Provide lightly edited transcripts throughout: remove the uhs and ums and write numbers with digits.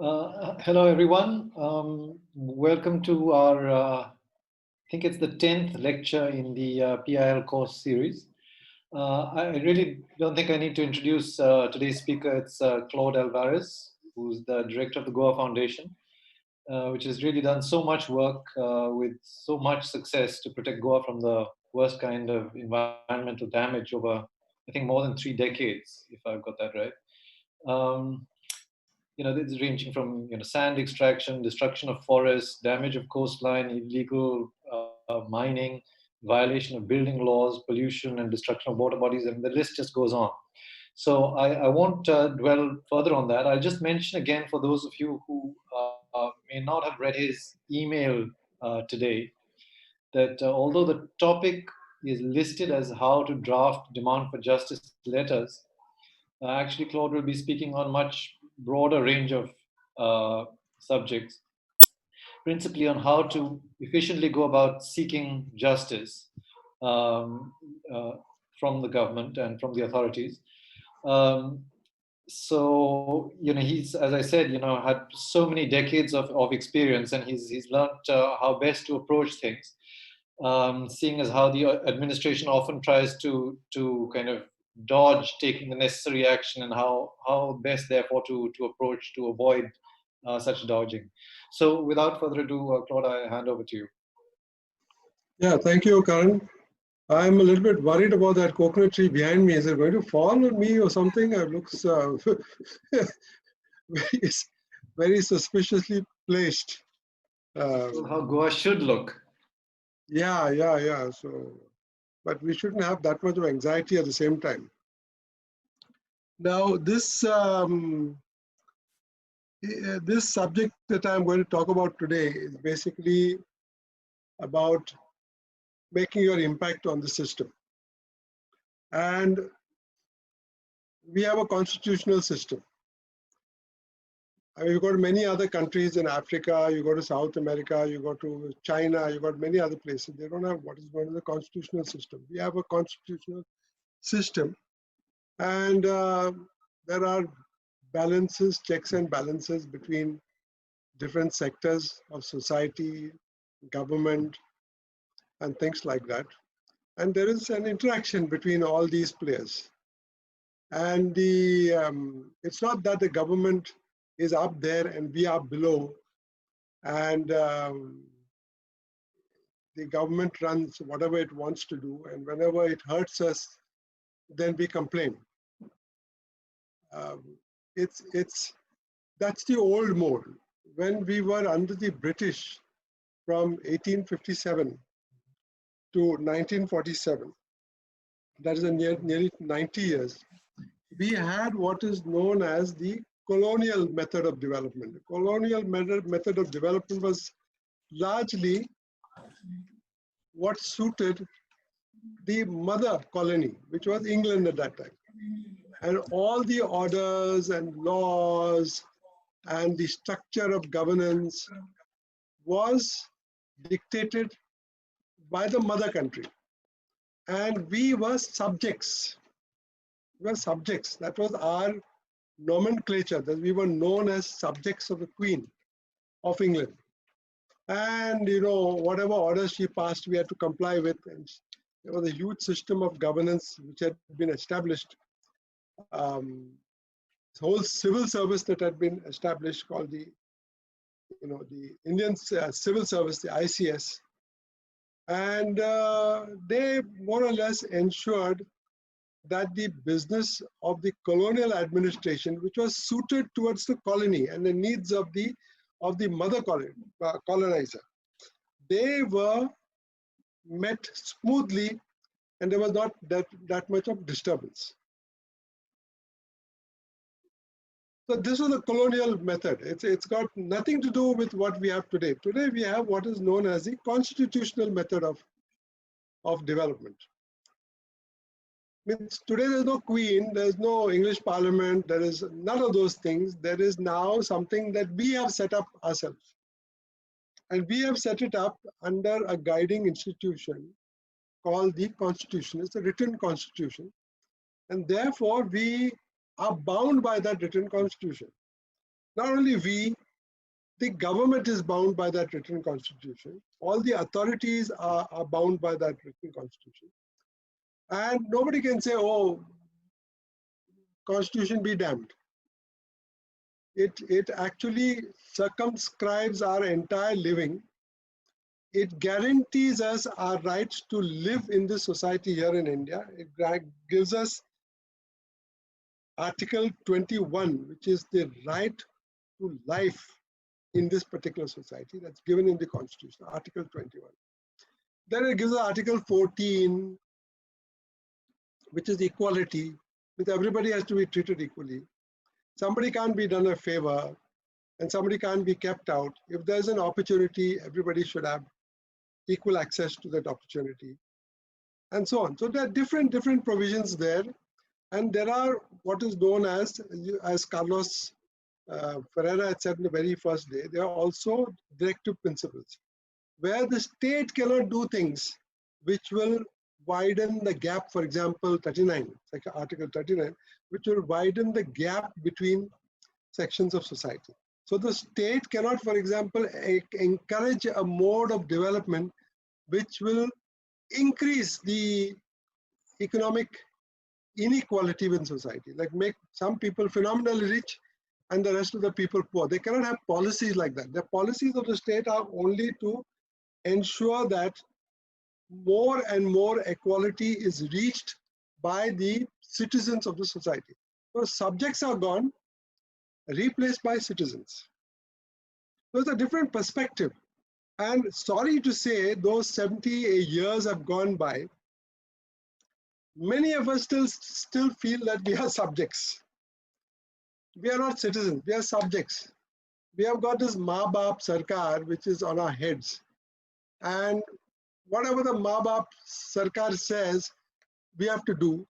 Hello, everyone. Welcome to our, I think it's the 10th lecture in the PIL course series. I really don't think I need to introduce today's speaker. It's Claude Alvarez, who's the director of the Goa Foundation, which has really done so much work with so much success to protect Goa from the worst kind of environmental damage over, I think, more than 3 decades, if I've got that right. Um, this is ranging from sand extraction, destruction of forests, damage of coastline, illegal mining, violation of building laws, pollution, and destruction of water bodies, and the list just goes on. So I won't dwell further on that. I'll just mention again for those of you who may not have read his email today that although the topic is listed as how to draft demand for justice letters, actually, Claude will be speaking on much broader range of subjects, principally on how to efficiently go about seeking justice um, uh, from the government and from the authorities. Um, so he's, as I said, had so many decades of experience, and he's learned how best to approach things. Seeing as how the administration often tries to kind of dodge taking the necessary action, and how best therefore to approach to avoid such dodging. So without further ado, Claude, I hand over to you. Yeah, thank you, Karan. I'm a little bit worried about that coconut tree behind me. Is it going to fall on me or something? It looks very, very suspiciously placed. How Goa should look. Yeah. So, but we shouldn't have that much of anxiety at the same time. Now, this subject that I'm going to talk about today is basically about making your impact on the system. And we have a constitutional system. I mean, you go to many other countries in Africa, you go to South America, you go to China, you got many other places. They don't have what is known as a constitutional system. We have a constitutional system, and there are balances, checks and balances between different sectors of society, government, and things like that. And there is an interaction between all these players. And it's not that the government is up there and we are below, and the government runs whatever it wants to do, and whenever it hurts us, then we complain. That's the old mode. When we were under the British from 1857 to 1947, that is nearly 90 years, we had what is known as the colonial method of development. The colonial method of development was largely what suited the mother colony, which was England at that time. And all the orders and laws and the structure of governance was dictated by the mother country. And we were subjects. We were subjects. That was our nomenclature, that we were known as subjects of the Queen of England. And whatever orders she passed, we had to comply with. And there was a huge system of governance which had been established. This whole civil service that had been established, called the Indian Civil Service, the ICS, and they more or less ensured that the business of the colonial administration, which was suited towards the colony and the needs of the mother colonizer, they were met smoothly, and there was not that much of disturbance. So this was a colonial method. It's got nothing to do with what we have today. Today we have what is known as the constitutional method of development. Means today there's no queen, there's no English parliament, there is none of those things. There is now something that we have set up ourselves. And we have set it up under a guiding institution called the Constitution. It's a written constitution. And therefore we are bound by that written constitution. Not only we, the government is bound by that written constitution. All the authorities are bound by that written constitution. And nobody can say, oh, constitution be damned. It actually circumscribes our entire living. It guarantees us our rights to live in this society here in India. It gives us Article 21, which is the right to life in this particular society. That's given in the Constitution, Article 21. Then it gives us Article 14, which is equality, with everybody has to be treated equally. Somebody can't be done a favor and somebody can't be kept out. If there's an opportunity, everybody should have equal access to that opportunity, and so on. So there are different provisions there, and there are what is known as Carlos Ferreira had said in the very first day, there are also directive principles, where the state cannot do things which will widen the gap. For example, 39, like Article 39, which will widen the gap between sections of society. So the state cannot, for example, encourage a mode of development which will increase the economic inequality within society, like make some people phenomenally rich and the rest of the people poor. They cannot have policies like that. The policies of the state are only to ensure that more and more equality is reached by the citizens of the society. So subjects are gone, replaced by citizens. So it's a different perspective. And sorry to say, those 70 years have gone by. Many of us still feel that we are subjects. We are not citizens, we are subjects. We have got this Ma-Baap Sarkar, which is on our heads. And whatever the Ma-Baap Sarkar says, we have to do.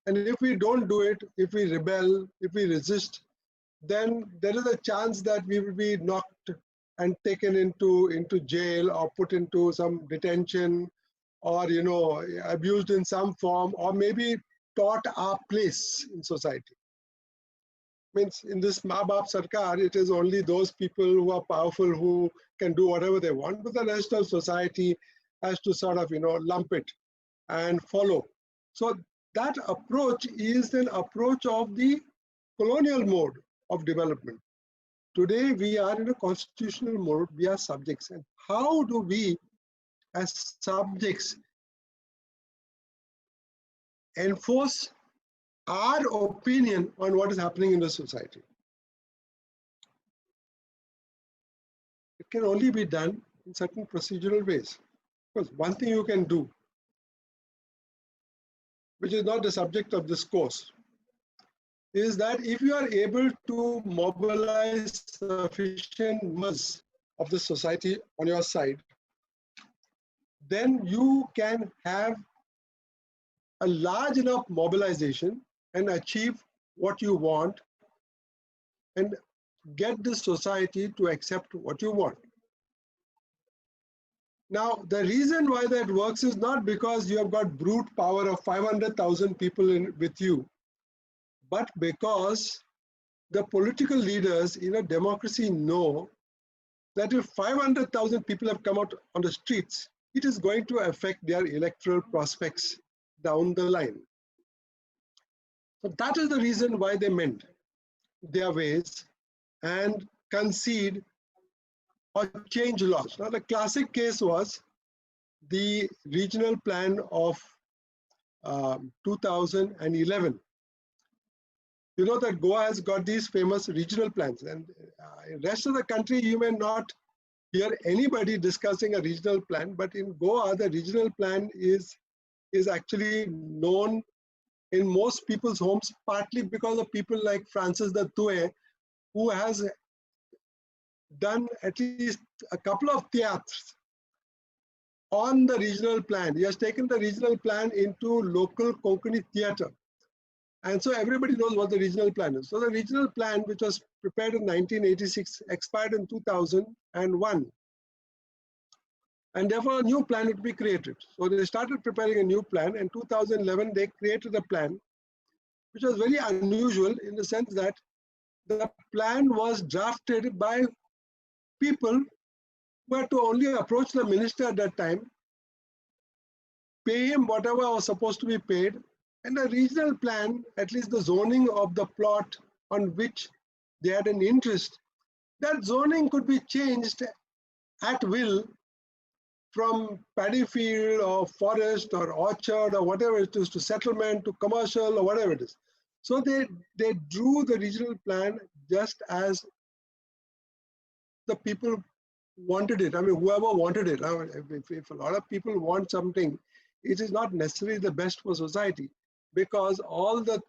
And if we don't do it, if we rebel, if we resist, then there is a chance that we will be knocked and taken into jail or put into some detention, or abused in some form, or maybe taught our place in society. Means in this Ma-Baap Sarkar, it is only those people who are powerful who can do whatever they want, but the rest of society has to sort of lump it and follow. So that approach is an approach of the colonial mode of development. Today we are in a constitutional mode, we are subjects. And how do we as subjects enforce our opinion on what is happening in the society? It can only be done in certain procedural ways. Because one thing you can do, which is not the subject of this course, is that if you are able to mobilize sufficient members of the society on your side, then you can have a large enough mobilization and achieve what you want and get the society to accept what you want. Now, the reason why that works is not because you have got brute power of 500,000 people with you, but because the political leaders in a democracy know that if 500,000 people have come out on the streets, it is going to affect their electoral prospects down the line. So that is the reason why they mend their ways and concede or change laws. Now, the classic case was the regional plan of 2011. You know that Goa has got these famous regional plans, and in the rest of the country you may not hear anybody discussing a regional plan, but in Goa the regional plan is actually known in most people's homes, partly because of people like Francis de Thouet, who has done at least a couple of theatres on the regional plan. He has taken the regional plan into local Konkani theatre. And so everybody knows what the regional plan is. So the regional plan, which was prepared in 1986, expired in 2001. And therefore a new plan would be created. So they started preparing a new plan. In 2011, they created a plan, which was very unusual in the sense that the plan was drafted by people who had to only approach the minister at that time, pay him whatever was supposed to be paid, and the regional plan, at least the zoning of the plot on which they had an interest, that zoning could be changed at will from paddy field or forest or orchard or whatever it is to settlement to commercial or whatever it is. So they drew the regional plan just as the people wanted it. I mean, whoever wanted it. I mean, if a lot of people want something, it is not necessarily the best for society, because all the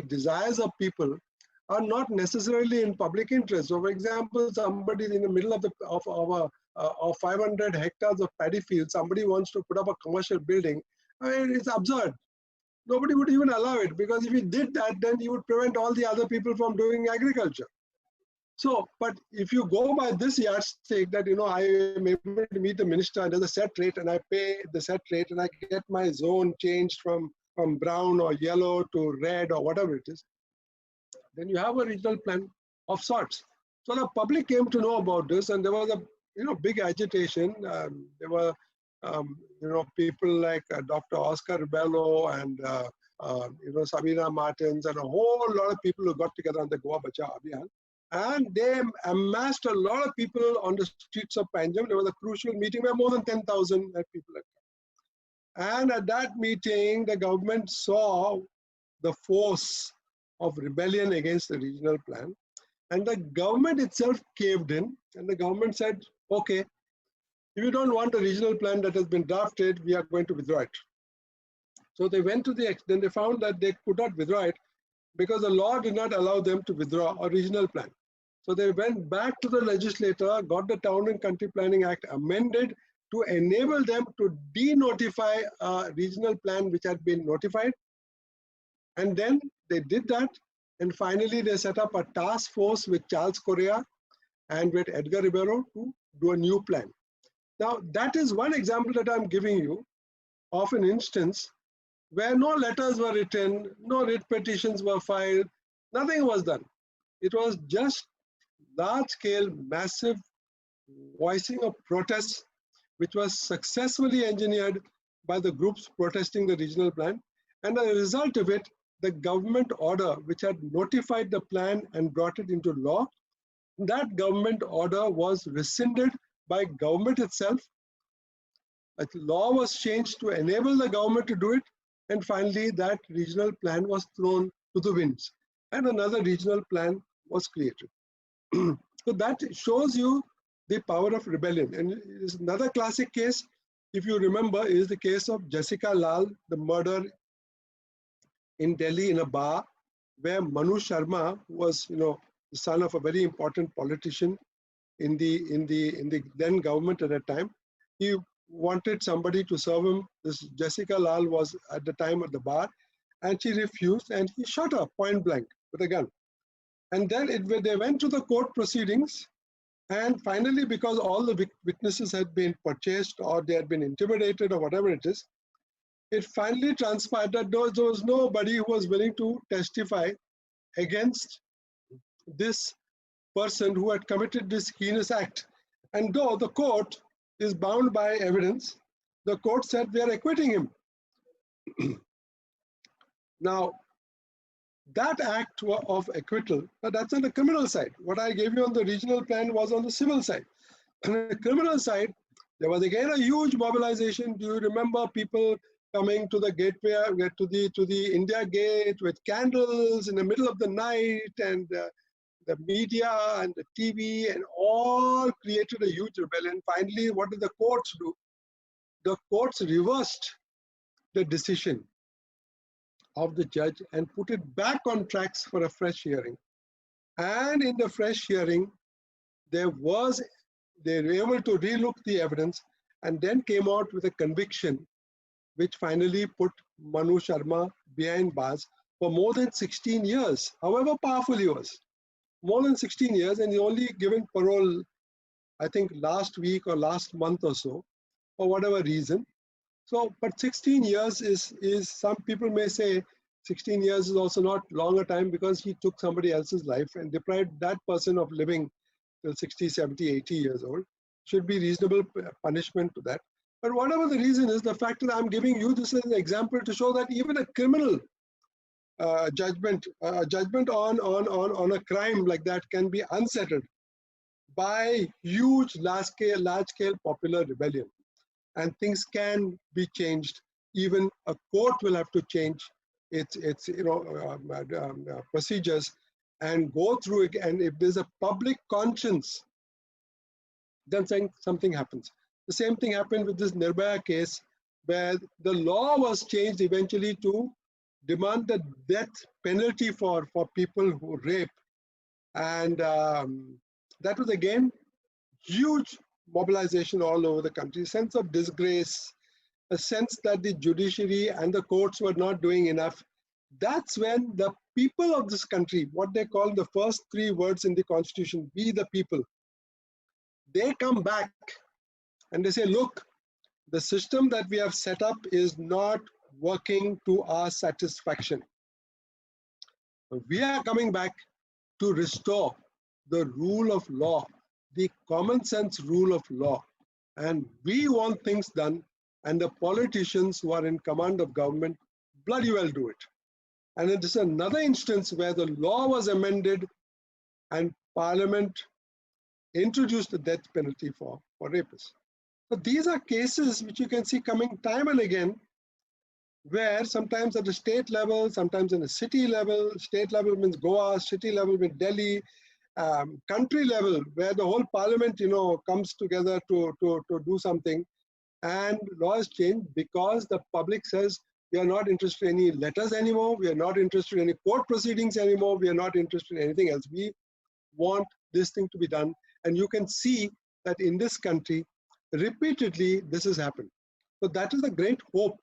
desires of people are not necessarily in public interest. So, for example, somebody in the middle of 500 hectares of paddy field, somebody wants to put up a commercial building. I mean, it's absurd. Nobody would even allow it, because if you did that, then you would prevent all the other people from doing agriculture. So, but if you go by this yardstick that, I am able to meet the minister and there's a set rate and I pay the set rate and I get my zone changed from brown or yellow to red or whatever it is, then you have a regional plan of sorts. So the public came to know about this, and there was a big agitation. There were people like Dr. Oscar Rebello and Sabina Martins and a whole lot of people who got together on the Goa Bachao Abhiyan. And they amassed a lot of people on the streets of Panjim. There was a crucial meeting where more than 10,000 people had come. And at that meeting, the government saw the force of rebellion against the regional plan. And the government itself caved in. And the government said, okay, if you don't want the regional plan that has been drafted, we are going to withdraw it. So they went to then they found that they could not withdraw it because the law did not allow them to withdraw a regional plan. So they went back to the legislator, got the Town and Country Planning Act amended to enable them to denotify a regional plan which had been notified. And then they did that. And finally, they set up a task force with Charles Correa and with Edgar Ribeiro to do a new plan. Now, that is one example that I'm giving you of an instance where no letters were written, no writ petitions were filed, nothing was done. It was just large-scale, massive voicing of protests, which was successfully engineered by the groups protesting the regional plan. And as a result of it, the government order, which had notified the plan and brought it into law, that government order was rescinded by government itself. A law was changed to enable the government to do it. And finally, that regional plan was thrown to the winds. And another regional plan was created. So that shows you the power of rebellion. And is another classic case, if you remember, is the case of Jessica Lal, the murder in Delhi in a bar, where Manu Sharma was, the son of a very important politician in the then government at that time. He wanted somebody to serve him. This Jessica Lal was at the time at the bar, and she refused, and he shot her point blank with a gun. And then they went to the court proceedings, and finally, because all the witnesses had been purchased or they had been intimidated or whatever it is, it finally transpired that there was nobody who was willing to testify against this person who had committed this heinous act. And though the court is bound by evidence, the court said they are acquitting him. Now, that act of acquittal, that's on the criminal side. What I gave you on the regional plan was on the civil side. On the criminal side, there was again a huge mobilization. Do you remember people coming to the gateway, to the India Gate with candles in the middle of the night, and the media and the TV and all created a huge rebellion. Finally, what did the courts do? The courts reversed the decision of the judge and put it back on tracks for a fresh hearing. And in the fresh hearing, they were able to relook the evidence and then came out with a conviction which finally put Manu Sharma behind bars for more than 16 years, however powerful he was. More than 16 years, and he only given parole, I think, last week or last month or so, for whatever reason. So, but 16 years is some people may say 16 years is also not long a time because he took somebody else's life and deprived that person of living till 60, 70, 80 years old. Should be reasonable punishment to that. But whatever the reason is, the fact that I'm giving you this as an example to show that even a criminal judgment on a crime like that can be unsettled by huge large scale popular rebellion, and things can be changed. Even a court will have to change its procedures and go through it, and if there's a public conscience, then something happens. The same thing happened with this Nirbhaya case, where the law was changed eventually to demand the death penalty for people who rape. And that was again huge mobilization all over the country, sense of disgrace, a sense that the judiciary and the courts were not doing enough. That's when the people of this country, what they call the first three words in the constitution, we the people, they come back and they say, look, the system that we have set up is not working to our satisfaction. We are coming back to restore the rule of law, the common sense rule of law. And we want things done, and the politicians who are in command of government bloody well do it. And it is another instance where the law was amended and Parliament introduced the death penalty for rapists. So these are cases which you can see coming time and again, where sometimes at the state level, sometimes in a city level, state level means Goa, city level means Delhi, country level, where the whole parliament, comes together to do something, and laws change because the public says, we are not interested in any letters anymore, we are not interested in any court proceedings anymore, we are not interested in anything else. We want this thing to be done. And you can see that in this country, repeatedly, this has happened. So that is the great hope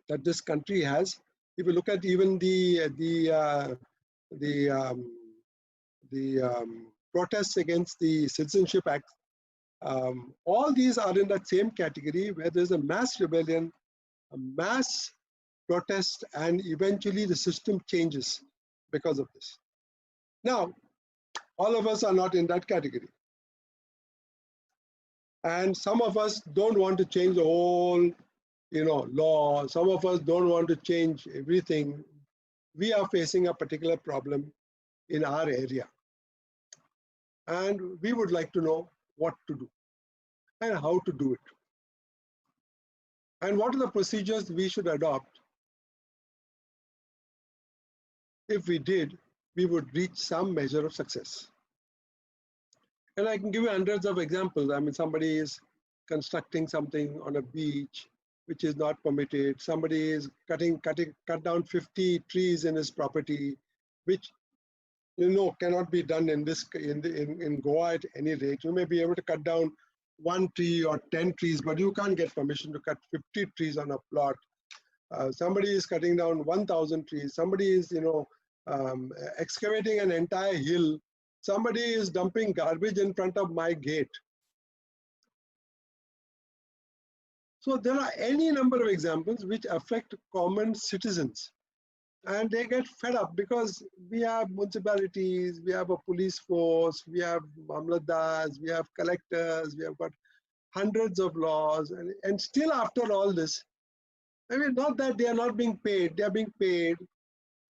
that this country has. If you look at even the protests against the Citizenship Act, all these are in that same category where there's a mass rebellion, a mass protest, and eventually the system changes because of this. Now, all of us are not in that category. And some of us don't want to change the whole law. Some of us don't want to change everything. We are facing a particular problem in our area. And we would like to know what to do and how to do it. And what are the procedures we should adopt? If we did, we would reach some measure of success. And I can give you hundreds of examples. I mean, somebody is constructing something on a beach which is not permitted. Somebody is cut down 50 trees in his property, which cannot be done in Goa at any rate. You may be able to cut down 1 tree or 10 trees, but you can't get permission to cut 50 trees on a plot. Somebody is cutting down 1,000 trees. Somebody is excavating an entire hill. Somebody is dumping garbage in front of my gate. So there are any number of examples which affect common citizens, and they get fed up because we have municipalities, we have a police force, we have mamlatdars, we have collectors, we have got hundreds of laws, and still after all this, I mean, not that they are not being paid, they are being paid,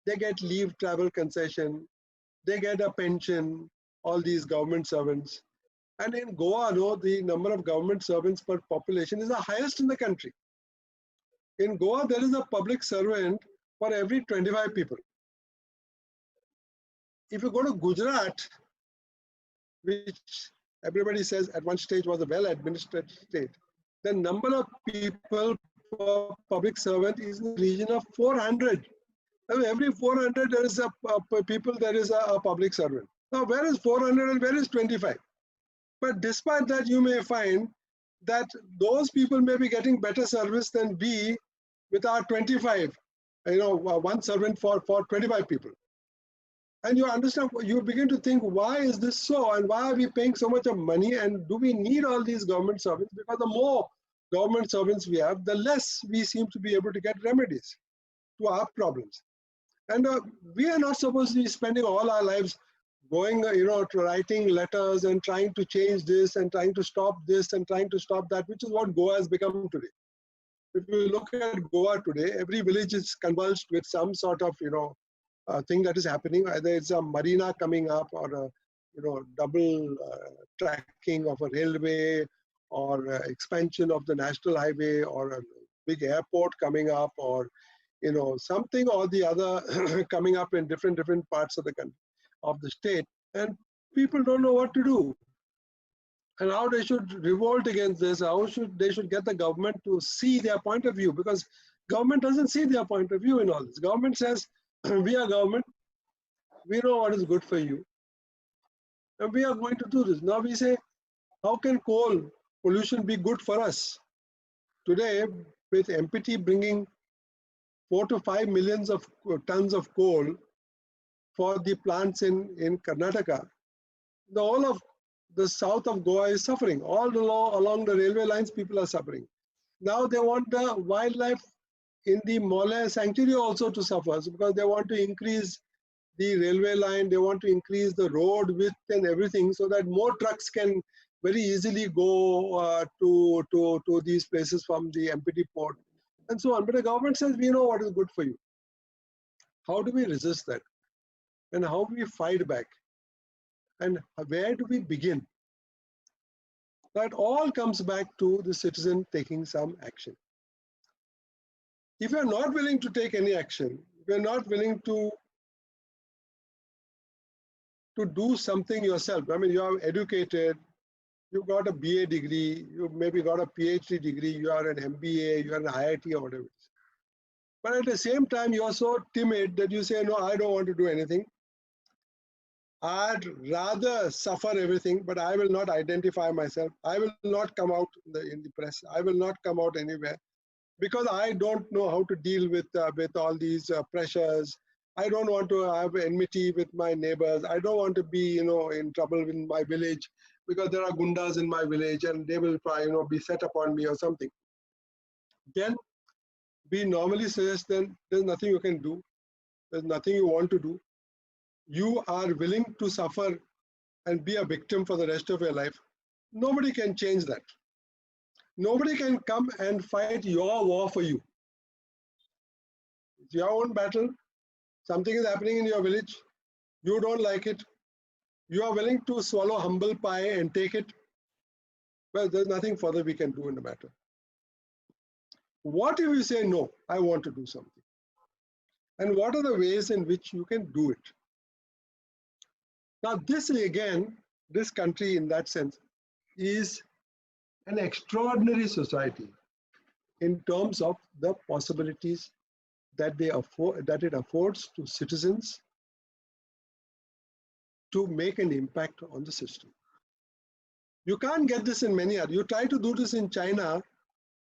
they get leave travel concession, they get a pension, all these government servants. And in Goa, the number of government servants per population is the highest in the country. In Goa, there is a public servant for every 25 people. If you go to Gujarat, which everybody says at one stage was a well-administered state, the number of people per public servant is in the region of 400. I mean, every 400 there is there is a public servant. Now, where is 400 and where is 25? But despite that, you may find that those people may be getting better service than we with our 25, one servant for 25 people. And you understand, you begin to think, why is this so? And why are we paying so much of money? And do we need all these government servants? Because the more government servants we have, the less we seem to be able to get remedies. to our problems. And we are not supposed to be spending all our lives going, to writing letters and trying to change this and trying to stop this and trying to stop that, which is what Goa has become today. If you look at Goa today, every village is convulsed with some sort of, thing that is happening. Either it's a marina coming up or a, double tracking of a railway or expansion of the national highway or a big airport coming up or, something or the other coming up in different parts of the country, of the state, and people don't know what to do. And how they should revolt against this, how they should get the government to see their point of view, because government doesn't see their point of view in all this. Government says, we are government, we know what is good for you, and we are going to do this. Now we say, how can coal pollution be good for us? Today, with MPT bringing 4 to 5 millions of tons of coal for the plants in Karnataka, the whole of the south of Goa is suffering. All along the railway lines, people are suffering. Now they want the wildlife in the Mole sanctuary also to suffer, because they want to increase the railway line, they want to increase the road width and everything, so that more trucks can very easily go to these places from the MPT port and so on. But the government says, we know what is good for you. How do we resist that? And how do we fight back? And where do we begin? That all comes back to the citizen taking some action. If you're not willing to take any action, if you're not willing to do something yourself, I mean, you are educated, you've got a BA degree, you've maybe got a PhD degree, you are an MBA, you are an IIT or whatever it is. But at the same time, you are so timid that you say, no, I don't want to do anything. I'd rather suffer everything, but I will not identify myself. I will not come out in the press. I will not come out anywhere, because I don't know how to deal with all these pressures. I don't want to have enmity with my neighbors. I don't want to be, in trouble in my village, because there are gundas in my village and they will try, be set upon me or something. Then we normally suggest, then there's nothing you can do. There's nothing you want to do. You are willing to suffer and be a victim for the rest of your life. Nobody can change that. Nobody can come and fight your war for you. It's your own battle. Something is happening in your village. You don't like it. You are willing to swallow humble pie and take it. Well, there's nothing further we can do in the matter. What if you say, no, I want to do something? And what are the ways in which you can do it? Now, this again, this country in that sense is an extraordinary society in terms of the possibilities that it affords to citizens to make an impact on the system. You can't get this in many others. You try to do this in China,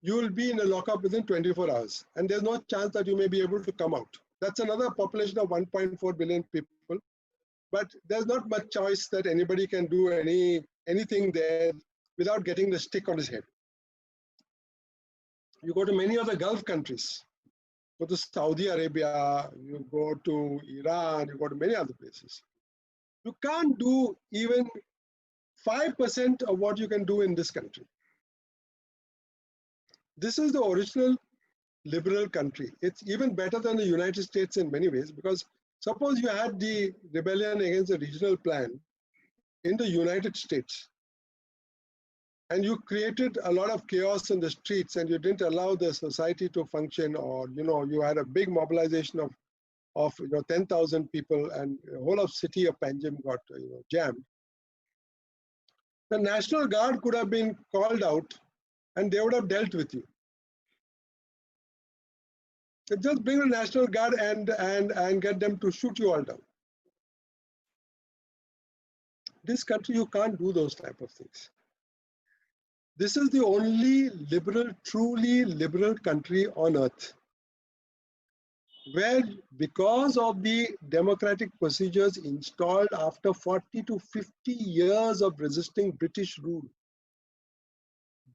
you will be in a lockup within 24 hours, and there's no chance that you may be able to come out. That's another population of 1.4 billion people. But there's not much choice that anybody can do anything there without getting the stick on his head. You go to many other Gulf countries, go to Saudi Arabia, you go to Iran, you go to many other places. You can't do even 5% of what you can do in this country. This is the original liberal country. It's even better than the United States in many ways, because suppose you had the rebellion against the regional plan in the United States, and you created a lot of chaos in the streets, and you didn't allow the society to function, or you had a big mobilization of 10,000 people, and the whole of city of Panjim got jammed. The National Guard could have been called out, and they would have dealt with you. So just bring the National Guard and get them to shoot you all down. This country, you can't do those type of things. This is the only liberal, truly liberal country on earth where, because of the democratic procedures installed after 40 to 50 years of resisting British rule,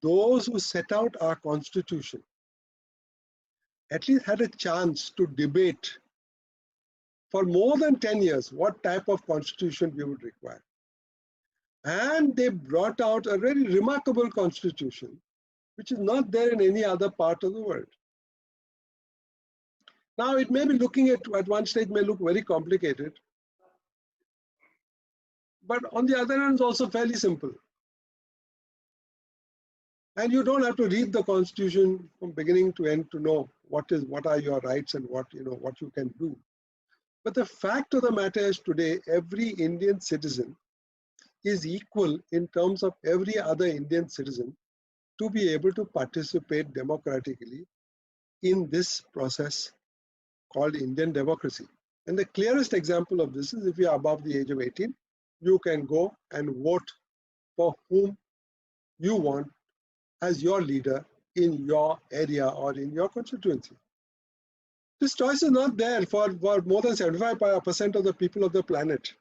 those who set out our constitution at least had a chance to debate for more than 10 years what type of constitution we would require. And they brought out a very remarkable constitution, which is not there in any other part of the world. Now, it may be looking at one stage may look very complicated, but on the other hand, it's also fairly simple. And you don't have to read the constitution from beginning to end to know what are your rights and what you can do. But the fact of the matter is today, every Indian citizen is equal in terms of every other Indian citizen to be able to participate democratically in this process called Indian democracy. And the clearest example of this is if you are above the age of 18, you can go and vote for whom you want as your leader in your area or in your constituency. This choice is not there for more than 75% of the people of the planet.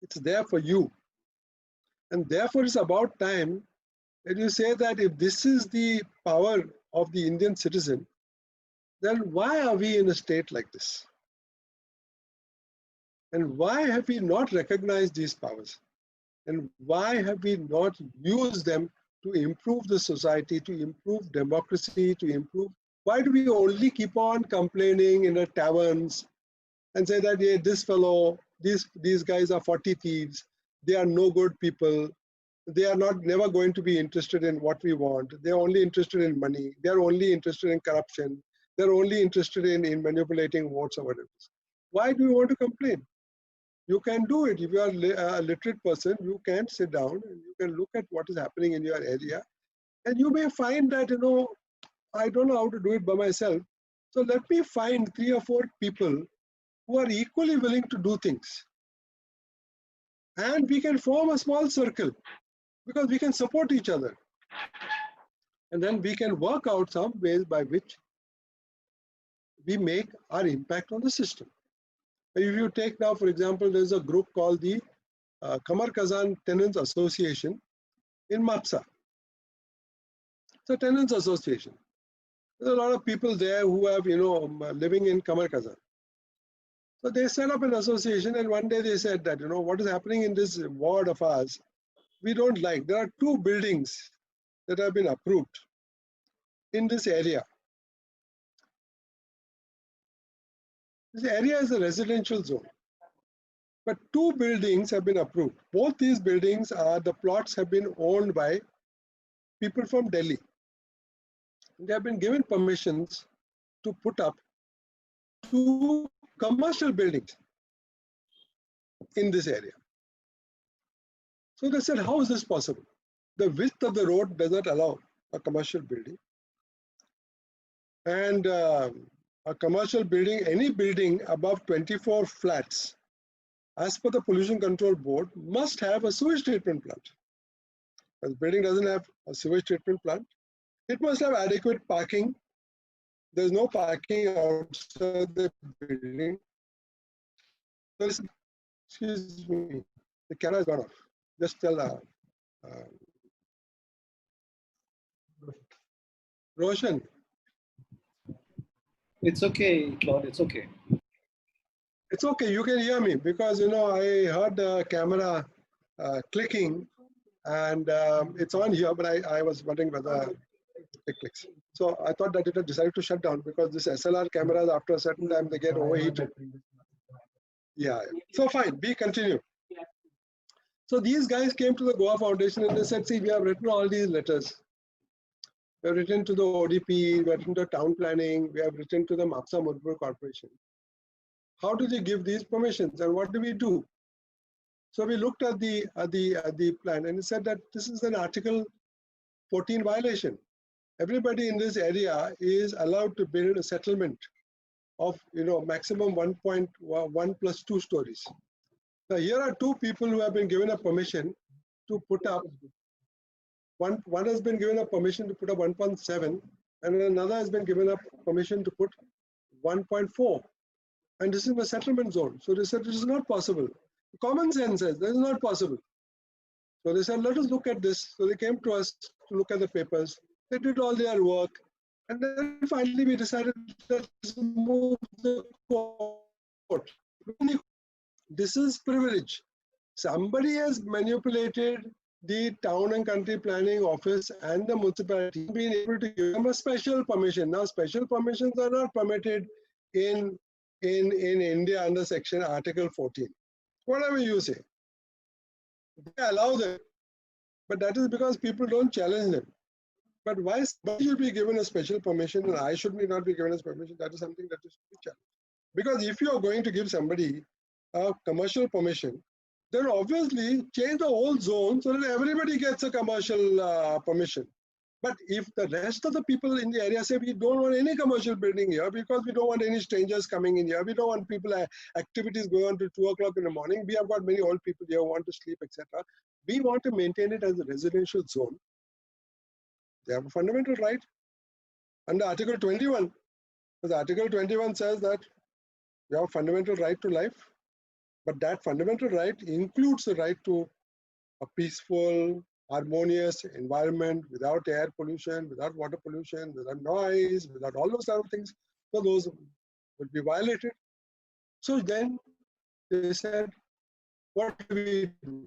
It's there for you. And therefore, it's about time that you say that if this is the power of the Indian citizen, then why are we in a state like this? And why have we not recognized these powers? And why have we not used them to improve the society, to improve democracy, to improve? Why do we only keep on complaining in the taverns and say that, yeah, this fellow, these guys are 40 thieves, they are no good people, they are never going to be interested in what we want, they're only interested in money, they're only interested in corruption, they're only interested in manipulating votes or whatever. Why do you want to complain? You can do it. If you are a literate person, you can sit down and you can look at what is happening in your area. And you may find that, I don't know how to do it by myself. So let me find 3 or 4 people who are equally willing to do things. And we can form a small circle because we can support each other. And then we can work out some ways by which we make our impact on the system. If you take now, for example, there's a group called the Kamar Kazan Tenants Association in Mapsa. It's a tenants association. There's a lot of people there who have, living in Kamar Kazan. So they set up an association, and one day they said that, what is happening in this ward of ours, we don't like. There are 2 buildings that have been approved in this area. This area is a residential zone, but 2 buildings have been approved. Both these buildings the plots have been owned by people from Delhi. They have been given permissions to put up 2 commercial buildings in this area. So they said, how is this possible? The width of the road does not allow a commercial building. And a commercial building, any building above 24 flats, as per the Pollution Control Board, must have a sewage treatment plant. If the building doesn't have a sewage treatment plant, it must have adequate parking. There's no parking outside the building. Excuse me, the camera is gone off. Just tell Roshan. It's okay, Claude, it's okay. It's okay, you can hear me because, I heard the camera clicking and it's on here, but I was wondering whether it clicks. So I thought that it had decided to shut down because this SLR cameras, after a certain time, they get overheated. Yeah, so fine, we continue. So these guys came to the Goa Foundation and they said, see, we have written all these letters. We have written to the ODP, we have written to town planning, we have written to the Mapsa Mudpur Corporation. How do they give these permissions and what do we do? So we looked at the plan and it said that this is an Article 14 violation. Everybody in this area is allowed to build a settlement of maximum 1.1 plus 2 stories. Now here are 2 people who have been given a permission to put up. One has been given a permission to put up 1.7 and another has been given a permission to put 1.4. And this is a settlement zone. So they said this is not possible. Common sense says this is not possible. So they said, let us look at this. So they came to us to look at the papers. They did all their work And then finally we decided, let's move the court. This is privilege. Somebody has manipulated the town and country planning office and the municipality, being able to give them a special permission. Now, special permissions are not permitted in India under section Article 14. Whatever you say, they allow them, but that is because people don't challenge them. But why somebody should be given a special permission and I should not be given a permission? That is something that is to be challenged. Because if you are going to give somebody a commercial permission, then obviously change the whole zone so that everybody gets a commercial permission. But if the rest of the people in the area say we don't want any commercial building here because we don't want any strangers coming in here, we don't want people activities going on till 2 o'clock in the morning, we have got many old people here who want to sleep, etc. We want to maintain it as a residential zone. They have a fundamental right under Article 21. Because Article 21 says that you have a fundamental right to life, but that fundamental right includes the right to a peaceful, harmonious environment without air pollution, without water pollution, without noise, without all those other things. So those will be violated. So then they said, what do we do?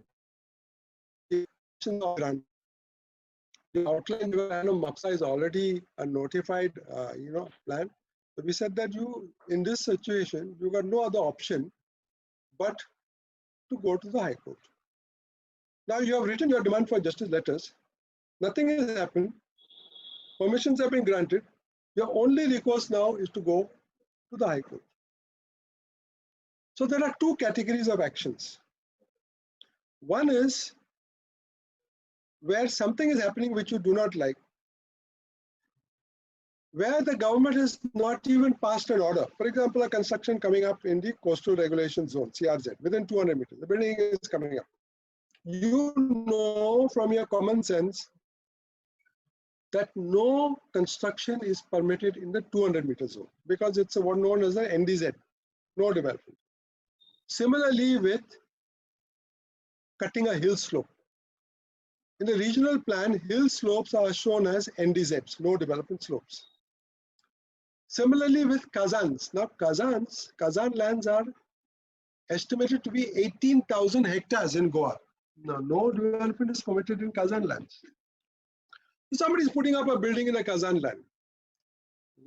The outline plan of MAPSA is already a notified plan. So we said that you, in this situation, you got no other option but to go to the High Court. Now you have written your demand for justice letters. Nothing has happened. Permissions have been granted. Your only recourse now is to go to the High Court. So there are two categories of actions. One is where something is happening which you do not like, where the government has not even passed an order. For example, a construction coming up in the coastal regulation zone, CRZ, within 200 meters. The building is coming up. You know from your common sense that no construction is permitted in the 200-meter zone because it's what known as an NDZ, no development. Similarly with cutting a hill slope. In the regional plan, hill slopes are shown as NDZs, no development slopes. Similarly with Kazans. Now Kazan lands are estimated to be 18,000 hectares in Goa. Now no development is permitted in Kazan lands. If somebody is putting up a building in a Kazan land,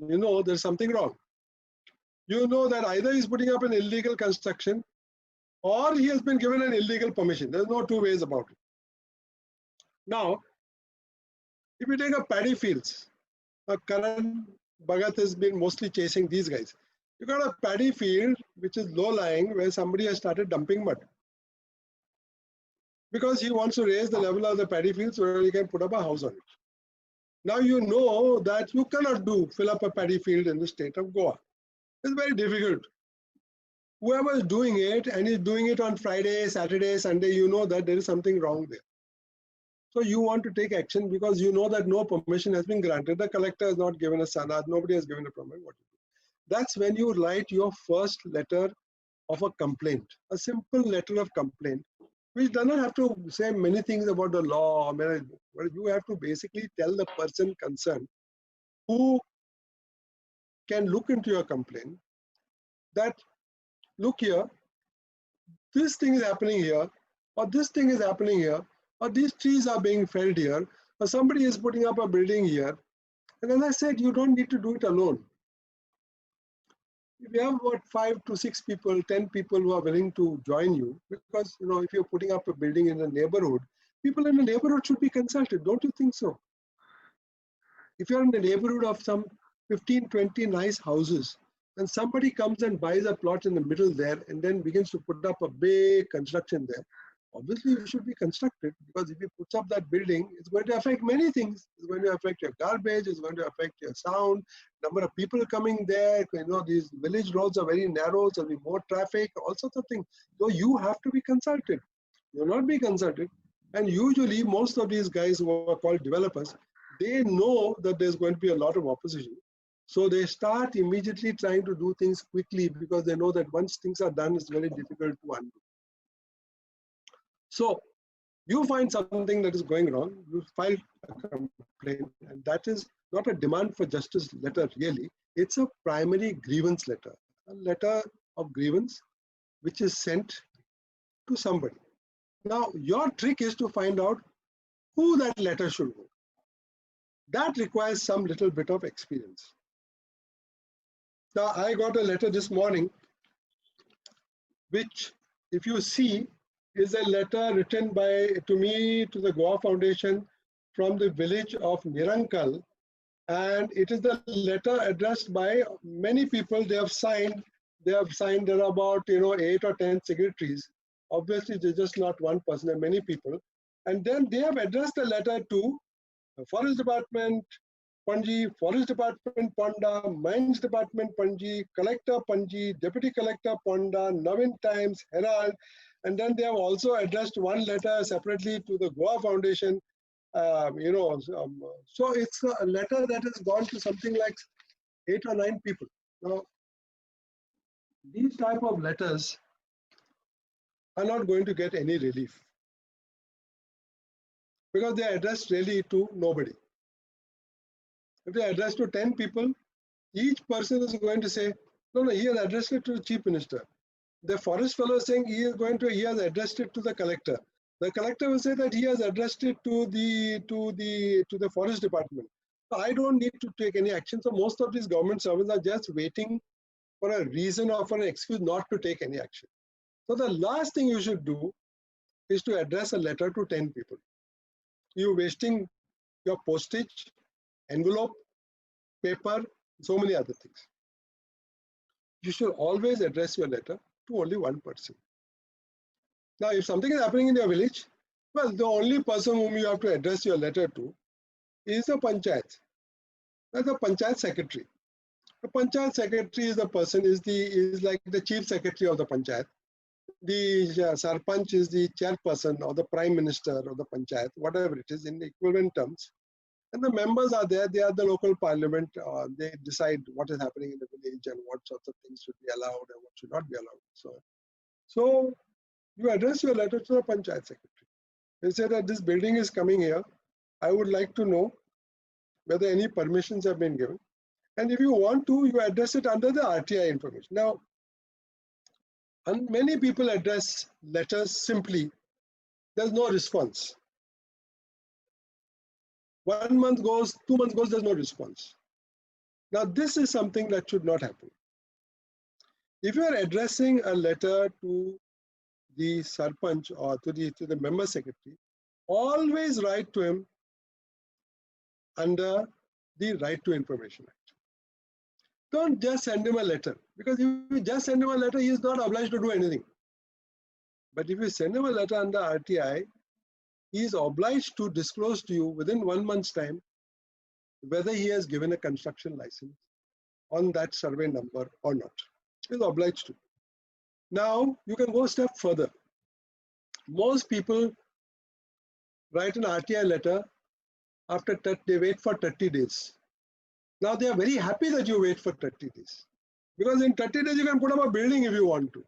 you know there's something wrong. You know that either he's putting up an illegal construction or he has been given an illegal permission. There's no two ways about it. Now, if you take a paddy fields, Karan Bhagat has been mostly chasing these guys. You got a paddy field which is low-lying where somebody has started dumping mud because he wants to raise the level of the paddy field so that he can put up a house on it. Now you know that you cannot fill up a paddy field in the state of Goa. It's very difficult. Whoever is doing it and is doing it on Friday, Saturday, Sunday, you know that there is something wrong there. So you want to take action because you know that no permission has been granted. The collector has not given a sanad, nobody has given a permit. What to do? That's when you write your first letter of a complaint, a simple letter of complaint, which does not have to say many things about the law or management. But you have to basically tell the person concerned who can look into your complaint that, look here, this thing is happening here, or this thing is happening here, or these trees are being felled here, or somebody is putting up a building here. And as I said, you don't need to do it alone. If you have about 5 to 6 people, 10 people who are willing to join you, because if you're putting up a building in a neighborhood, people in the neighborhood should be consulted. Don't you think so? If you're in the neighborhood of some 15, 20 nice houses, and somebody comes and buys a plot in the middle there and then begins to put up a big construction there, obviously you should be constructed, because if you put up that building, it's going to affect many things. It's going to affect your garbage, it's going to affect your sound, number of people coming there. These village roads are very narrow, so there'll be more traffic, all sorts of things. So you have to be consulted. You'll not be consulted. And usually most of these guys who are called developers, they know that there's going to be a lot of opposition. So they start immediately trying to do things quickly because they know that once things are done, it's very difficult to undo. So You find something that is going wrong, you file a complaint, and that is not a demand for justice letter really, it's a primary grievance letter, a letter of grievance which is sent to somebody. Now, your trick is to find out who that letter should go. That requires some little bit of experience. Now, I got a letter this morning, which, if you see, is a letter written to me to the Goa Foundation from the village of Nirankal, and it is the letter addressed by many people. They have signed. There are about 8 or 10 signatories. Obviously, there's just not one person. There are many people, and then they have addressed the letter to the Forest Department, Panji, Forest Department, Ponda, Mines Department, Panji, Collector, Panji, Deputy Collector, Ponda, Navin Times, Herald, and then they have also addressed one letter separately to the Goa Foundation. So it's a letter that has gone to something like 8 or 9 people. Now, these type of letters are not going to get any relief because they are addressed really to nobody. If they are addressed to 10 people, each person is going to say, no, he has addressed it to the Chief Minister. The forest fellow is saying he has addressed it to the collector. The collector will say that he has addressed it to the Forest Department. So I don't need to take any action. So most of these government servants are just waiting for a reason or for an excuse not to take any action. So the last thing you should do is to address a letter to 10 people. You're wasting your postage, envelope, paper, so many other things. You should always address your letter to only one person. Now, if something is happening in your village, well, the only person whom you have to address your letter to is the panchayat. That's the panchayat secretary. The panchayat secretary is the person, is like the chief secretary of the panchayat. The sarpanch is the chairperson or the prime minister of the panchayat, whatever it is in equivalent terms. And the members are there, they are the local parliament, they decide what is happening in the village and what sorts of things should be allowed and what should not be allowed. So you address your letter to the panchayat secretary. You say that this building is coming here. I would like to know whether any permissions have been given. And if you want to, you address it under the RTI information. Now, and many people address letters simply. There's no response. 1 month goes, 2 months goes, there's no response. Now, this is something that should not happen. If you are addressing a letter to the sarpanch or to the member secretary, always write to him under the Right to Information Act. Don't just send him a letter, because if you just send him a letter, he is not obliged to do anything. But if you send him a letter under RTI, he is obliged to disclose to you within 1 month's time whether he has given a construction license on that survey number or not. He is obliged to. Now, you can go a step further. Most people write an RTI letter after they wait for 30 days. Now, they are very happy that you wait for 30 days. Because in 30 days, you can put up a building if you want to.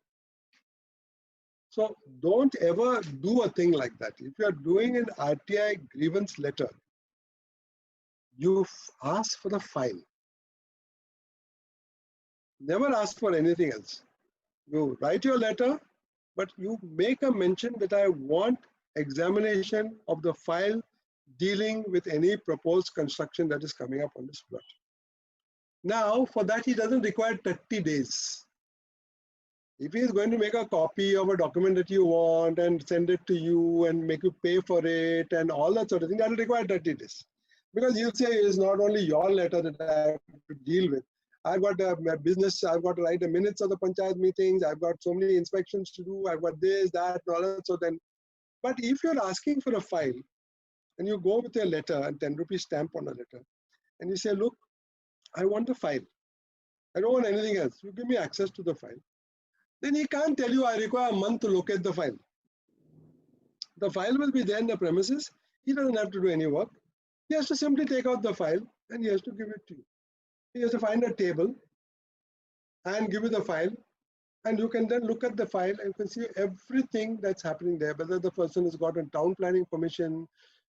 So don't ever do a thing like that. If you are doing an RTI grievance letter, you ask for the file. Never ask for anything else. You write your letter, but you make a mention that I want examination of the file dealing with any proposed construction that is coming up on this plot. Now, for that, he doesn't require 30 days. If he is going to make a copy of a document that you want and send it to you and make you pay for it and all that sort of thing, that will require 30 days. Because he'll say it's not only your letter that I have to deal with. I've got a business, I've got to write the minutes of the panchayat meetings, I've got so many inspections to do, I've got this, that, and all that. So then, but if you're asking for a file and you go with a letter and 10 rupees stamp on a letter and you say, look, I want the file. I don't want anything else. You give me access to the file. Then he can't tell you I require a month to locate the file. The file will be there in the premises. He doesn't have to do any work. He has to simply take out the file and he has to give it to you. He has to find a table and give you the file And you can then look at the file and you can see everything that's happening there, whether the person has got a town planning permission,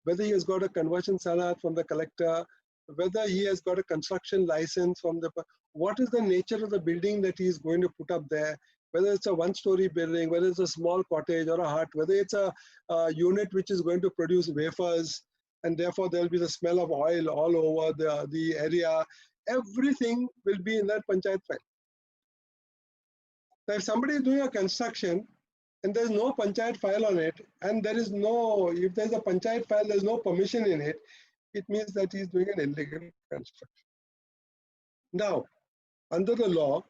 whether he has got a conversion salat from the collector, whether he has got a construction license from the, what is the nature of the building that he is going to put up there, whether it's a one-story building, whether it's a small cottage or a hut, whether it's a unit which is going to produce wafers, and therefore there'll be the smell of oil all over the area. Everything will be in that panchayat file. So if somebody is doing a construction and there's no panchayat file on it, and there is no, if there's a panchayat file, there's no permission in it, it means that he's doing an illegal construction. Now, under the law,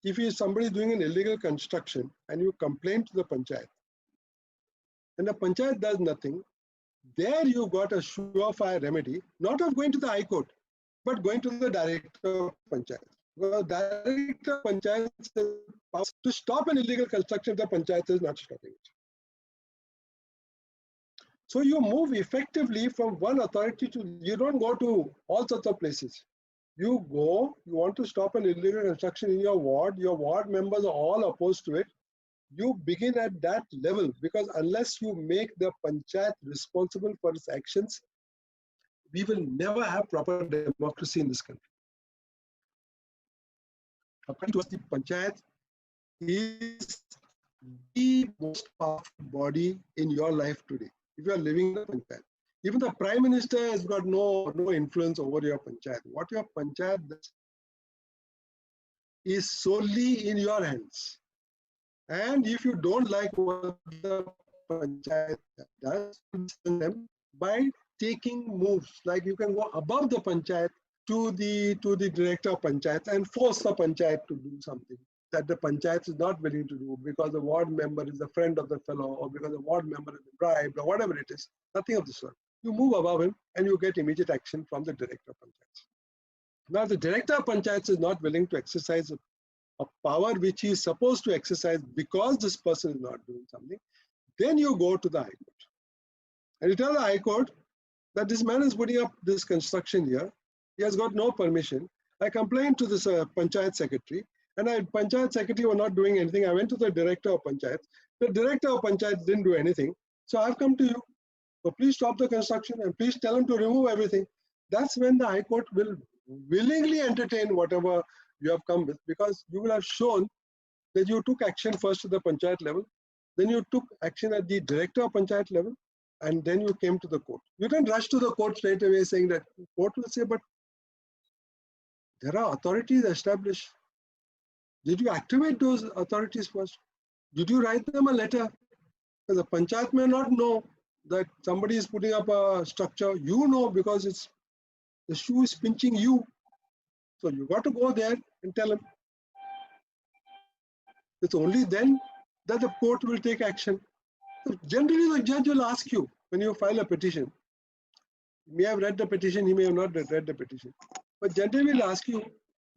if somebody is doing an illegal construction and you complain to the panchayat, and the panchayat does nothing, there you got a surefire remedy, not of going to the High Court, but going to the director of panchayat. Well, director of panchayat says to stop an illegal construction, the panchayat is not stopping it. So you move effectively from one authority to, you don't go to all sorts of places. You go, you want to stop an illegal construction in your ward members are all opposed to it. You begin at that level, because unless you make the panchayat responsible for its actions, we will never have proper democracy in this country. According to us, the panchayat is the most powerful body in your life today. If you are living in the panchayat, even the prime minister has got no influence over your panchayat. What your panchayat does is solely in your hands. And if you don't like what the panchayat does, them by taking moves, like you can go above the panchayat to the director of panchayat and force the panchayat to do something that the panchayat is not willing to do because the ward member is a friend of the fellow, or because the ward member is bribed, or whatever it is. Nothing of the sort. You move above him and you get immediate action from the director of panchayat. Now, the director of panchayat is not willing to exercise a power which he is supposed to exercise because this person is not doing something. Then you go to the High Court. And you tell the High Court that this man is putting up this construction here. He has got no permission. I complained to this panchayat secretary, and panchayat secretary were not doing anything. I went to the director of panchayat. The director of panchayat didn't do anything. So I've come to you. So please stop the construction and please tell him to remove everything. That's when the High Court will willingly entertain whatever you have come with, because you will have shown that you took action first at the panchayat level, then you took action at the director of panchayat level, and then you came to the court. You didn't rush to the court straight away saying that. The court will say, but there are authorities established. Did you activate those authorities first? Did you write them a letter? Because the panchayat may not know that somebody is putting up a structure. You know, because it's the shoe is pinching you. So you got to go there and tell him. It's only then that the court will take action. So generally, the judge will ask you when you file a petition. You may have read the petition, he may have not read the petition. But generally, he'll ask you,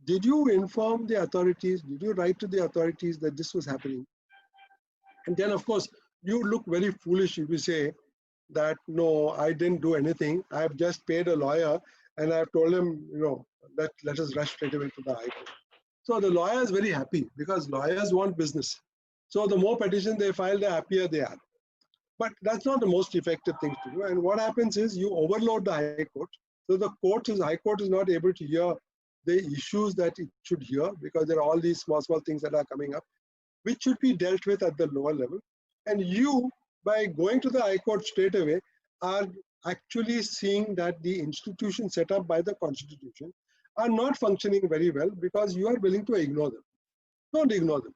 did you inform the authorities? Did you write to the authorities that this was happening? And then, of course, you look very foolish if you say that, no, I didn't do anything. I've just paid a lawyer and I've told him, let us rush straight away to the High Court. So the lawyer is very happy because lawyers want business. So the more petitions they file, the happier they are. But that's not the most effective thing to do. And what happens is you overload the High Court. So the High Court is not able to hear the issues that it should hear, because there are all these small things that are coming up, which should be dealt with at the lower level. And you, by going to the High Court straight away, are actually seeing that the institutions set up by the Constitution are not functioning very well, because you are willing to ignore them. Don't ignore them.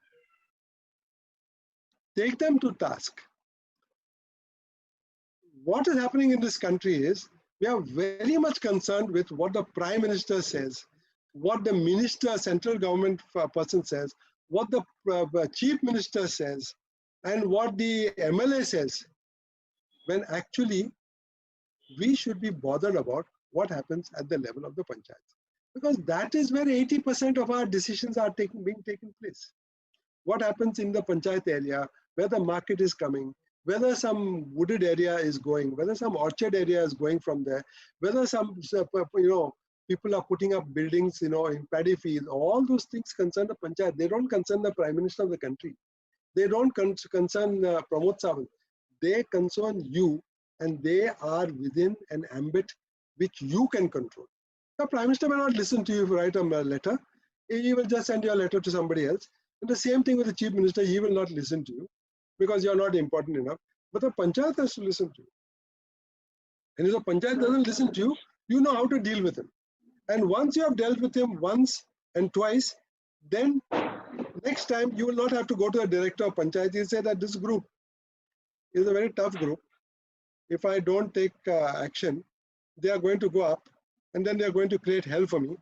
Take them to task. What is happening in this country is we are very much concerned with what the Prime Minister says, what the minister, central government person says, what the Chief Minister says, and what the MLA says, when actually we should be bothered about what happens at the level of the panchayat. Because that is where 80% of our decisions are being taken place. What happens in the panchayat area, where the market is coming, whether some wooded area is going, whether some orchard area is going from there, whether some people are putting up buildings, you know, in paddy fields. All those things concern the panchayat. They don't concern the Prime Minister of the country. They don't concern Pramod Sawant. They concern you, and they are within an ambit which you can control. The Prime Minister may not listen to you if you write a letter. He will just send your letter to somebody else. And the same thing with the Chief Minister, he will not listen to you because you are not important enough. But the panchayat has to listen to you. And if the panchayat doesn't listen to you, you know how to deal with him. And once you have dealt with him once and twice, then next time you will not have to go to the director of panchayat. You say that this group is a very tough group. If I don't take action, they are going to go up and then they are going to create hell for me.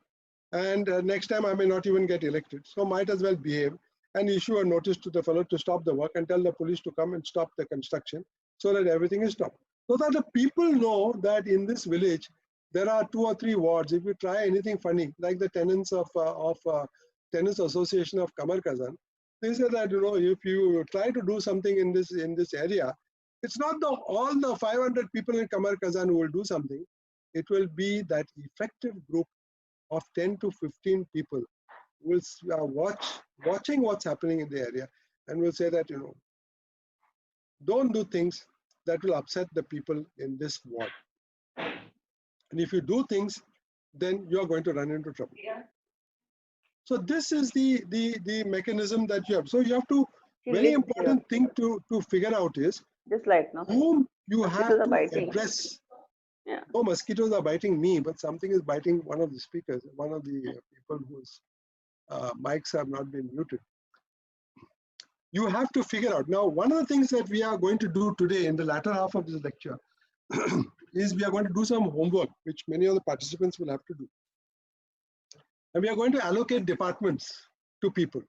And next time I may not even get elected. So might as well behave and issue a notice to the fellow to stop the work and tell the police to come and stop the construction so that everything is stopped. So that the people know that in this village, there are 2 or 3 wards. If you try anything funny, like the tenants of Tenants Association of Kamar Kazan, they say that, you know, if you try to do something in this area, it's not all the 500 people in Kamar Kazan who will do something. It will be that effective group of 10 to 15 people will watching what's happening in the area and will say that, you know, don't do things that will upset the people in this ward. And if you do things, then you are going to run into trouble. Yeah. So this is the mechanism that you have. So you have to, very important thing to figure out is just like whom you have to address. Yeah. Oh, mosquitoes are biting me, but something is biting one of the speakers, one of the people whose mics have not been muted. You have to figure out. Now, one of the things that we are going to do today in the latter half of this lecture is we are going to do some homework, which many of the participants will have to do. And we are going to allocate departments to people,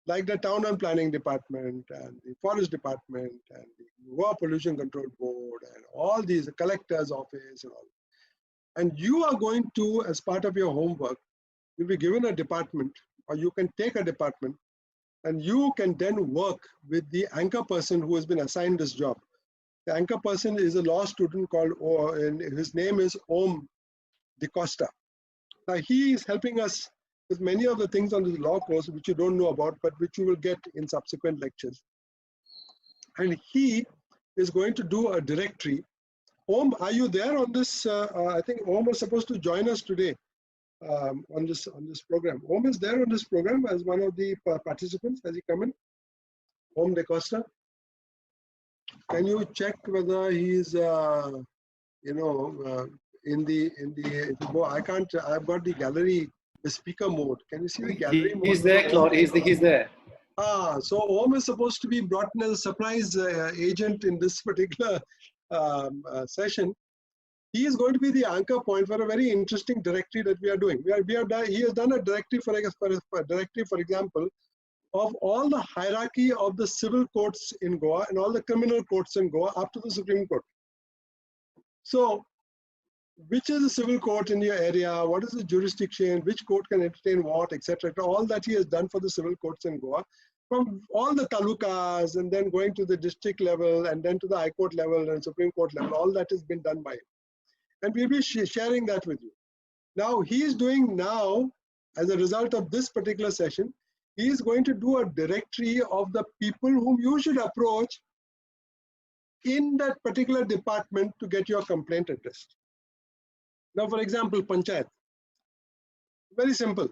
like the Town and Planning Department and the Forest Department and the Goa Pollution Control Board and all these, the Collector's Office and all. And you are going to, as part of your homework, you'll be given a department, or you can take a department, and you can then work with the anchor person who has been assigned this job. The anchor person is a law student called, and his name is Om De Costa. Now he is helping us with many of the things on this law course which you don't know about, but which you will get in subsequent lectures. And he is going to do a directory. Om, are you there on this? I think Om was supposed to join us today on this program. Om is there on this program as one of the participants. Has he come in? Om De Costa. Can you check whether he's in the if you go, I can't. I've got the gallery, the speaker mode. Can you see the gallery mode? He's there, Claude. He's there. So Om is supposed to be brought in as a surprise agent in this particular session. He is going to be the anchor point for a very interesting directory that we are doing. He has done a directory for example, of all the hierarchy of the civil courts in Goa and all the criminal courts in Goa up to the Supreme Court. So, which is the civil court in your area? What is the jurisdiction? Which court can entertain what, etc. All that he has done for the civil courts in Goa, from all the talukas and then going to the district level and then to the High Court level and Supreme Court level. All that has been done by him. And we'll be sharing that with you. Now, he is doing now, as a result of this particular session, he is going to do a directory of the people whom you should approach in that particular department to get your complaint addressed. Now, for example, Panchayat. Very simple.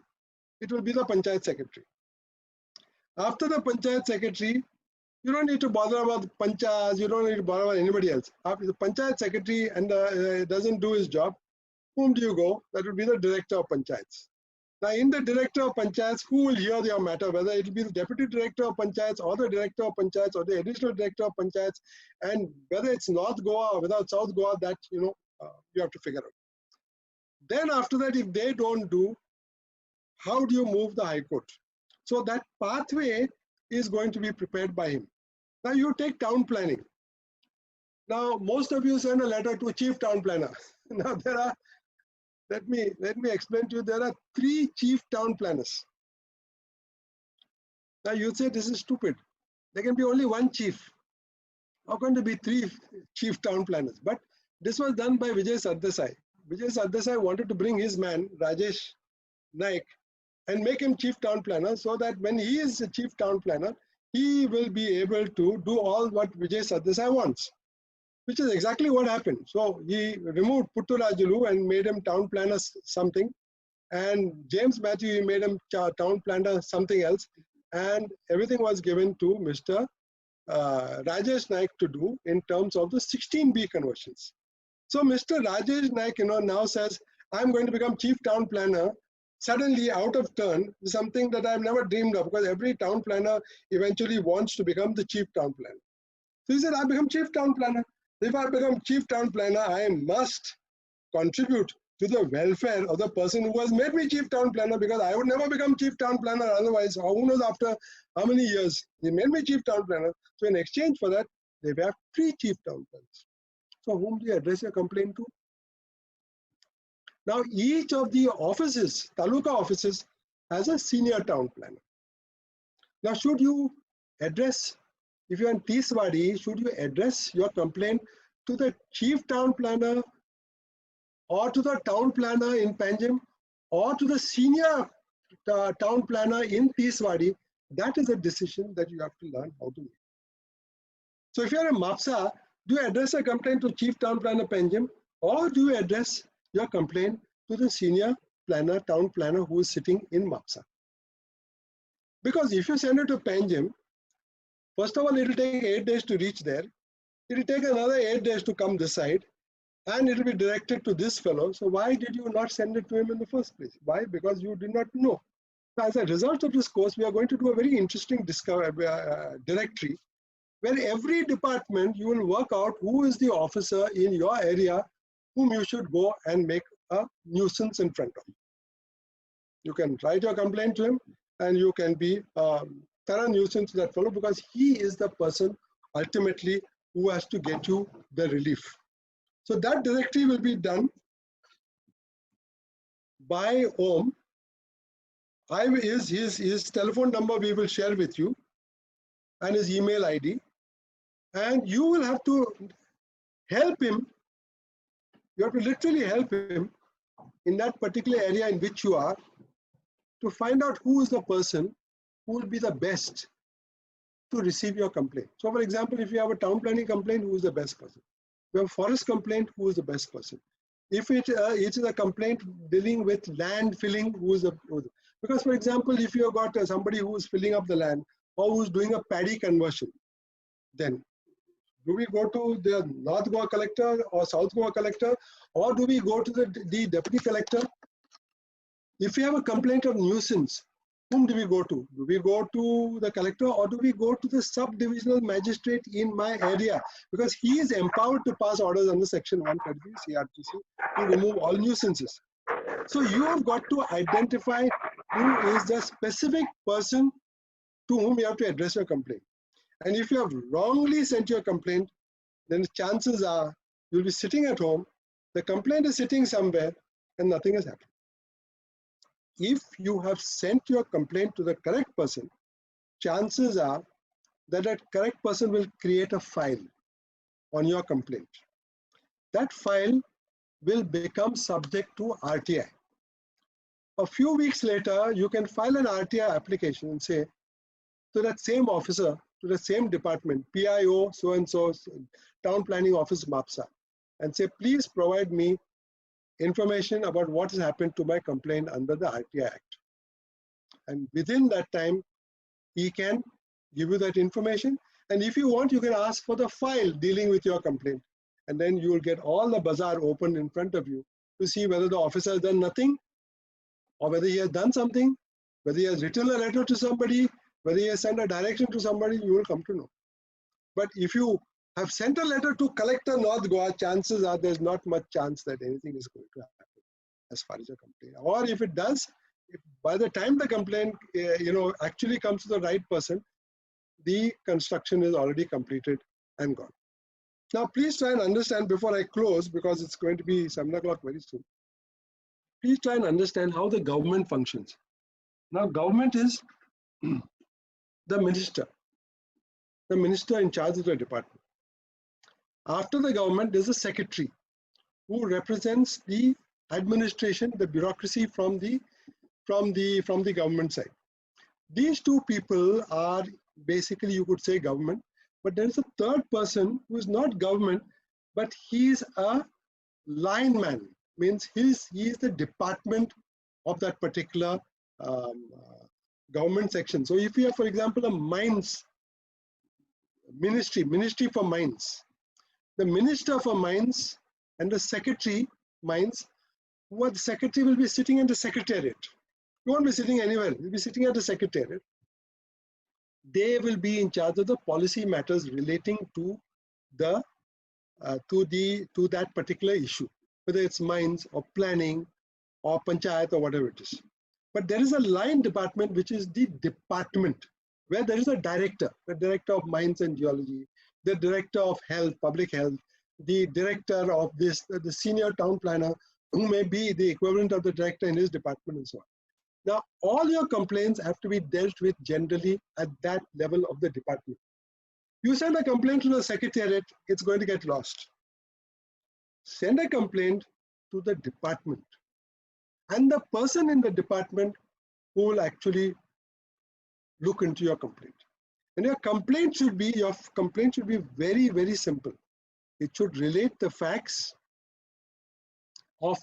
It will be the Panchayat Secretary. After the Panchayat Secretary, you don't need to bother about the Panchas, you don't need to bother about anybody else. After the Panchayat Secretary and doesn't do his job, whom do you go? That will be the Director of Panchayats. Now, in the Director of Panchayats, who will hear your matter, whether it will be the Deputy Director of Panchayats or the Director of Panchayats or the Additional Director of Panchayats, and whether it's North Goa or without South Goa, that you have to figure out. Then after that, if they don't do, how do you move the High Court? So that pathway is going to be prepared by him. Now you take town planning. Now most of you send a letter to Chief Town Planner. Now there are, let me explain to you, there are 3 Chief Town Planners. Now you say this is stupid. There can be only 1 chief. How can there be 3 Chief Town Planners? But this was done by Vijay Sardesai. Vijay Sardesai wanted to bring his man, Rajesh Naik, and make him chief town planner, so that when he is the chief town planner, he will be able to do all what Vijay Sardesai wants, which is exactly what happened. So he removed Putturajulu and made him town planner something, and James Matthew, he made him town planner something else, and everything was given to Mr. Rajesh Naik to do in terms of the 16B conversions. So Mr. Rajesh Naik, now says, I'm going to become chief town planner. Suddenly, out of turn, something that I've never dreamed of, because every town planner eventually wants to become the chief town planner. So he said, I become chief town planner. If I become chief town planner, I must contribute to the welfare of the person who has made me chief town planner, because I would never become chief town planner otherwise. Who knows after how many years he made me chief town planner. So in exchange for that, they have 3 chief town planners. So whom do you address your complaint to? Now each of the offices, taluka offices, has a senior town planner. Now should you address, if you're in Tiswadi, should you address your complaint to the chief town planner, or to the town planner in Panjim, or to the senior town planner in Tiswadi? That is a decision that you have to learn how to make. So if you're in Mapsa, do you address a complaint to chief town planner Panjim, or do you address your complaint to the senior planner, town planner who is sitting in Mapsa? Because if you send it to Panjim, first of all, it will take 8 days to reach there. It will take another 8 days to come this side, and it will be directed to this fellow. So why did you not send it to him in the first place? Why? Because you did not know. So as a result of this course, we are going to do a very interesting directory, where every department you will work out who is the officer in your area whom you should go and make a nuisance in front of. You can write your complaint to him, and you can be a thorough nuisance to that fellow, because he is the person ultimately who has to get you the relief. So that directory will be done by Om. His telephone number we will share with you, and his email ID. And you will have to help him. You have to literally help him in that particular area in which you are, to find out who is the person who will be the best to receive your complaint. So for example, if you have a town planning complaint, who is the best person? If you have a forest complaint, who is the best person? If it is a complaint dealing with land filling, who is because for example, if you have got somebody who is filling up the land, or who is doing a paddy conversion, then do we go to the North Goa collector or South Goa collector, or do we go to the deputy collector? If we have a complaint of nuisance, whom do we go to? Do we go to the collector, or do we go to the sub-divisional magistrate in my area? Because he is empowered to pass orders under section 133 CRTC to remove all nuisances. So you have got to identify who is the specific person to whom you have to address your complaint. And if you have wrongly sent your complaint, then the chances are you'll be sitting at home, the complaint is sitting somewhere, and nothing has happened. If you have sent your complaint to the correct person, chances are that that correct person will create a file on your complaint. That file will become subject to RTI. A few weeks later, you can file an RTI application and say to that same officer, to the same department, PIO, so-and-so, Town Planning Office, MAPSA, and say, please provide me information about what has happened to my complaint under the RTI Act. And within that time, he can give you that information. And if you want, you can ask for the file dealing with your complaint. And then you will get all the bazaar open in front of you to see whether the officer has done nothing, or whether he has done something, whether he has written a letter to somebody, whether he has sent a direction to somebody, you will come to know. But if you have sent a letter to Collector North Goa, chances are there's not much chance that anything is going to happen as far as your complaint. Or if it does, by the time the complaint actually comes to the right person, the construction is already completed and gone. Now please try and understand before I close, because it's going to be 7 o'clock very soon. Please try and understand how the government functions. Now government is the minister in charge of the department. After the government, there's a secretary who represents the administration, the bureaucracy from the government side. These two people are basically, you could say, government, but there is a third person who is not government, but he is a lineman, means he is the department of that particular government section. So if you have, for example, a mines ministry for mines, the minister for mines and the secretary mines, what the secretary will be sitting in the secretariat. You won't be sitting anywhere, you'll be sitting at the secretariat. They will be in charge of the policy matters relating to the to that particular issue, whether it's mines or planning or panchayat or whatever it is. But there is a line department which is the department where there is a director, the director of mines and geology, the director of health, public health, the director of this, the senior town planner, who may be the equivalent of the director in his department and so on. Now, all your complaints have to be dealt with generally at that level of the department. You send a complaint to the secretariat, it's going to get lost. Send a complaint to the department, and the person in the department who will actually look into your complaint. And your complaint should be very, very simple. It should relate the facts of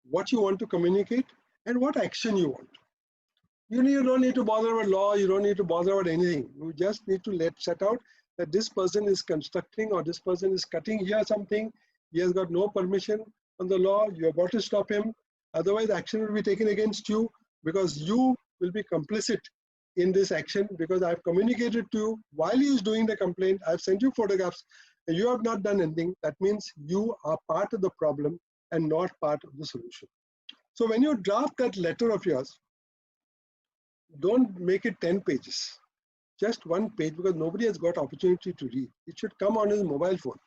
what you want to communicate and what action you want. You don't need to bother about law, you don't need to bother about anything. You just need to set out that this person is constructing or this person is cutting here something, he has got no permission on the law, you have got to stop him, otherwise action will be taken against you because you will be complicit in this action because I've communicated to you while he is doing the complaint, I've sent you photographs, and you have not done anything. That means you are part of the problem and not part of the solution. So when you draft that letter of yours, don't make it 10 pages, just one page, because nobody has got opportunity to read. It should come on his mobile phone.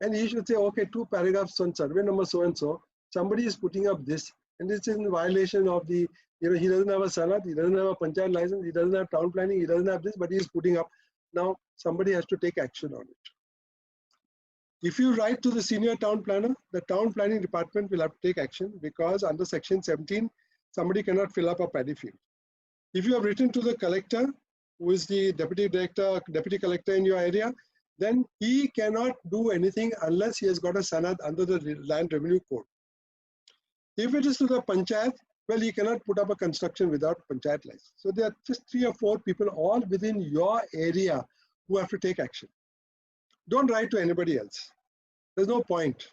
And he should say, okay, 2 paragraphs on survey number so-and-so, somebody is putting up this, and it's in violation of the, he doesn't have a sanat, he doesn't have a panchayat license, he doesn't have town planning, he doesn't have this, but he is putting up. Now, somebody has to take action on it. If you write to the senior town planner, the town planning department will have to take action because under section 17, somebody cannot fill up a paddy field. If you have written to the collector, who is the deputy collector in your area, then he cannot do anything unless he has got a sanad under the land revenue code. If it is to the panchayat, well, he cannot put up a construction without panchayat license. So there are just 3 or 4 people all within your area who have to take action. Don't write to anybody else. There's no point.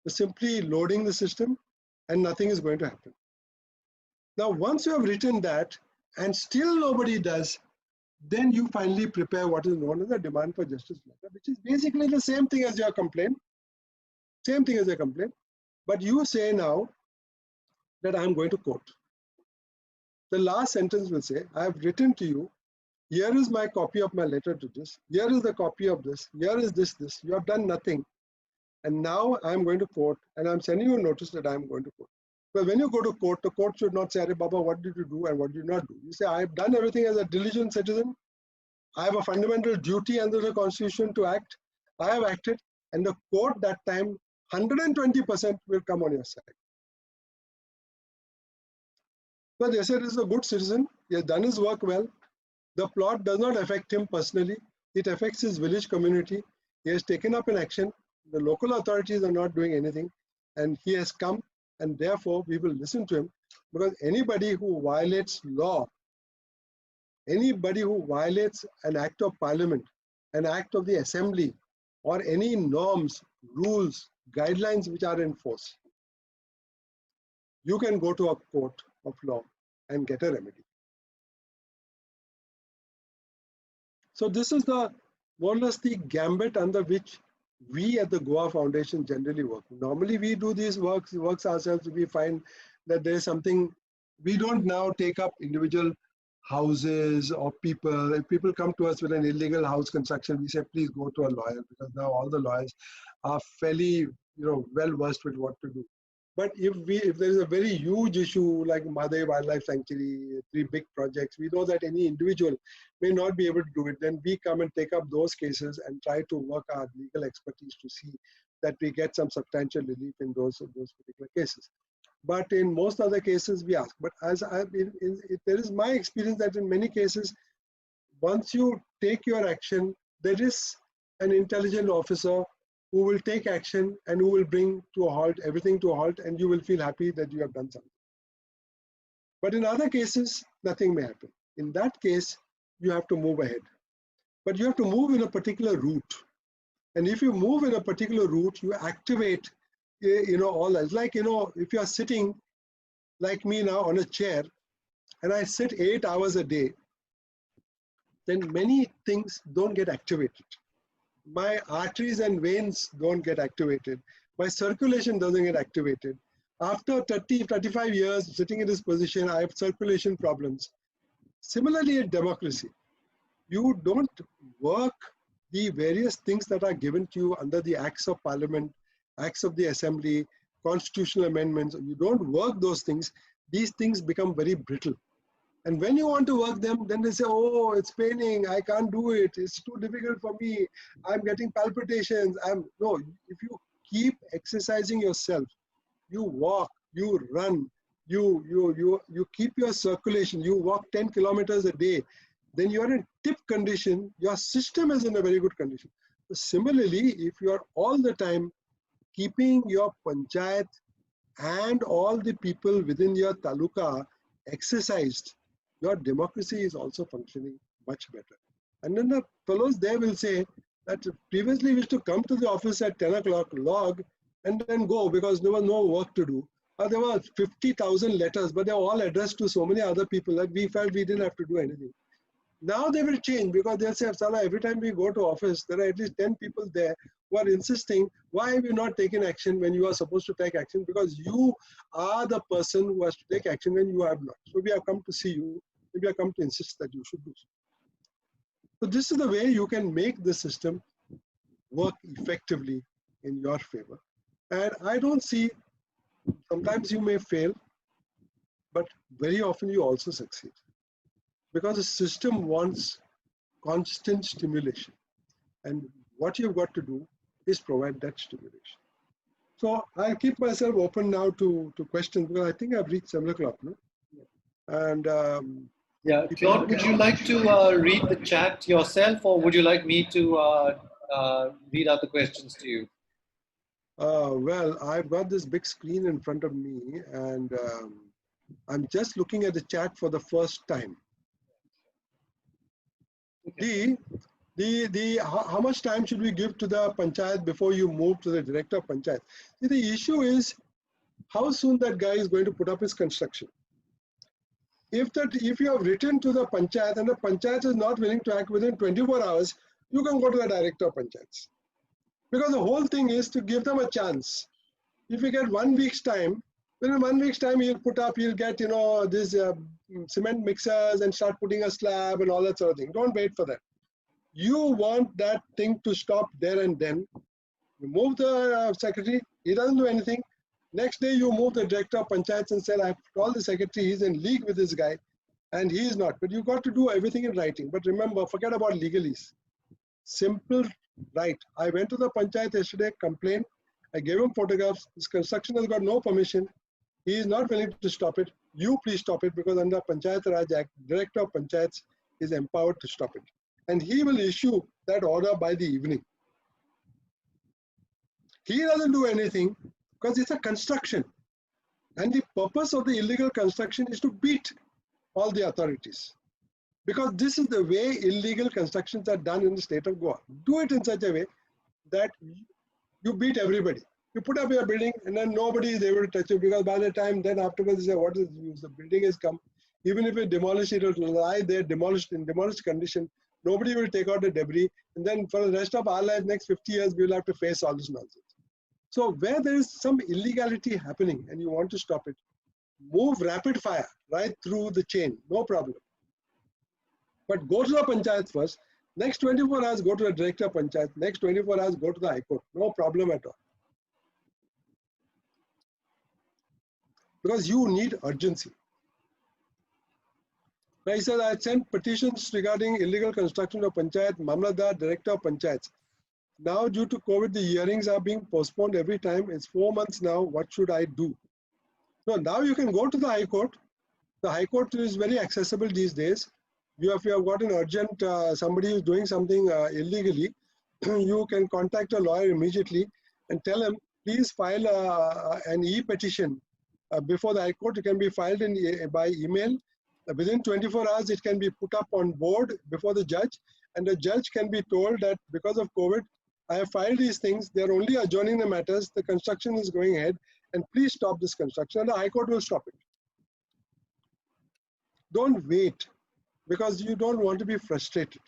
You're simply loading the system and nothing is going to happen. Now, once you have written that and still nobody does, then you finally prepare what is known as a demand for justice letter, which is basically the same thing as your complaint. Same thing as your complaint. But you say now that I'm going to court. The last sentence will say, I have written to you, here is my copy of my letter to this, here is the copy of this, here is this, you have done nothing. And now I'm going to court and I'm sending you a notice that I'm going to court. But when you go to court, the court should not say, Arey Baba, what did you do and what did you not do? You say, I have done everything as a diligent citizen. I have a fundamental duty under the constitution to act. I have acted, and the court that time, 120% will come on your side. But they said, he's a good citizen. He has done his work well. The plot does not affect him personally. It affects his village community. He has taken up an action. The local authorities are not doing anything. And he has come, and therefore we will listen to him. Because anybody who violates law, anybody who violates an act of parliament, an act of the assembly, or any norms, rules, guidelines which are in force, you can go to a court of law and get a remedy. So this is the more or less the gambit under which we at the Goa Foundation generally work. Normally we do these works ourselves. We find that there is something, we don't now take up individual houses or people. If people come to us with an illegal house construction, we say, please go to a lawyer, because now all the lawyers are fairly well versed with what to do. But if there is a very huge issue like Madai Wildlife Sanctuary, 3 big projects, we know that any individual may not be able to do it. Then we come and take up those cases and try to work our legal expertise to see that we get some substantial relief in those particular cases. But in most other cases, we ask. But as there is my experience that in many cases, once you take your action, there is an intelligent officer who will take action and who will bring to a halt, everything to a halt, and you will feel happy that you have done something. But in other cases, nothing may happen. In that case, you have to move ahead. But you have to move in a particular route. And if you move in a particular route, you activate, all that. It's like, if you are sitting like me now on a chair, and I sit 8 hours a day, then many things don't get activated. My arteries and veins don't get activated. My circulation doesn't get activated. After 30, 35 years sitting in this position, I have circulation problems. Similarly, in democracy, you don't work the various things that are given to you under the Acts of Parliament, Acts of the Assembly, constitutional amendments. You don't work those things. These things become very brittle. And when you want to work them, then they say, oh, it's paining, I can't do it, it's too difficult for me, I'm getting palpitations. No, if you keep exercising yourself, you walk, you run, you keep your circulation, you walk 10 kilometers a day, then you're in tip condition, your system is in a very good condition. So similarly, if you are all the time keeping your panchayat and all the people within your taluka exercised, your democracy is also functioning much better. And then the fellows there will say that previously we used to come to the office at 10 o'clock, log, and then go because there was no work to do. There were 50,000 letters, but they were all addressed to so many other people that we felt we didn't have to do anything. Now they will change because they'll say, Salah, every time we go to office, there are at least 10 people there who are insisting, why have you not taken action when you are supposed to take action? Because you are the person who has to take action when you have not. So we have come to see you, we have come to insist that you should do so. So this is the way you can make the system work effectively in your favor. And I don't see, sometimes you may fail, but very often you also succeed. Because the system wants constant stimulation. And what you've got to do is provide that stimulation. So I'll keep myself open now to questions because I think I've reached 7 o'clock. No? And yeah, Claude, would you like to read the chat yourself, or would you like me to read out the questions to you? Well, I've got this big screen in front of me, and I'm just looking at the chat for the first time. Okay. How much time should we give to the panchayat before you move to the director of panchayat? See, the issue is how soon that guy is going to put up his construction. If you have written to the panchayat and the panchayat is not willing to act within 24 hours, you can go to the director of panchayats. Because the whole thing is to give them a chance. If you get 1 week's time, then in 1 week's time he'll get this cement mixers and start putting a slab and all that sort of thing. Don't wait for that. You want that thing to stop there and then. You move the secretary, he doesn't do anything. Next day you move the director of panchayats and say, I've called the secretary, he's in league with this guy, and he is not. But you've got to do everything in writing. But remember, forget about legalese. Simple, right. I went to the panchayat yesterday, complained. I gave him photographs. His construction has got no permission. He is not willing to stop it. You please stop it because under Panchayat Raj Act, director of panchayats is empowered to stop it. And he will issue that order by the evening. He doesn't do anything because it's a construction. And the purpose of the illegal construction is to beat all the authorities. Because this is the way illegal constructions are done in the state of Goa. Do it in such a way that you beat everybody. You put up your building and then nobody is able to touch it because by the time then afterwards they say, what is the use? The building has come. Even if you demolish it, it will lie there demolished in demolished condition. Nobody will take out the debris. And then for the rest of our lives, next 50 years, we will have to face all this nonsense. So where there is some illegality happening and you want to stop it, move rapid fire right through the chain, no problem. But go to the panchayat first. Next 24 hours, go to the director of panchayat. Next 24 hours, go to the high court. No problem at all. because you need urgency. Now he said, I had sent petitions regarding illegal construction of Panchayat, Mamladar, Director of Panchayats. Now due to COVID, the hearings are being postponed every time. It's 4 months now. What should I do? So now you can go to the High Court. The High Court is very accessible these days. If you have got an urgent, somebody who's doing something illegally, you can contact a lawyer immediately and tell him, please file an e-petition before the High Court. It can be filed by email. Within 24 hours, it can be put up on board before the judge, and the judge can be told that because of COVID, I have filed these things, they're only adjourning the matters, the construction is going ahead, and please stop this construction, and the High Court will stop it. Don't wait, because you don't want to be frustrated.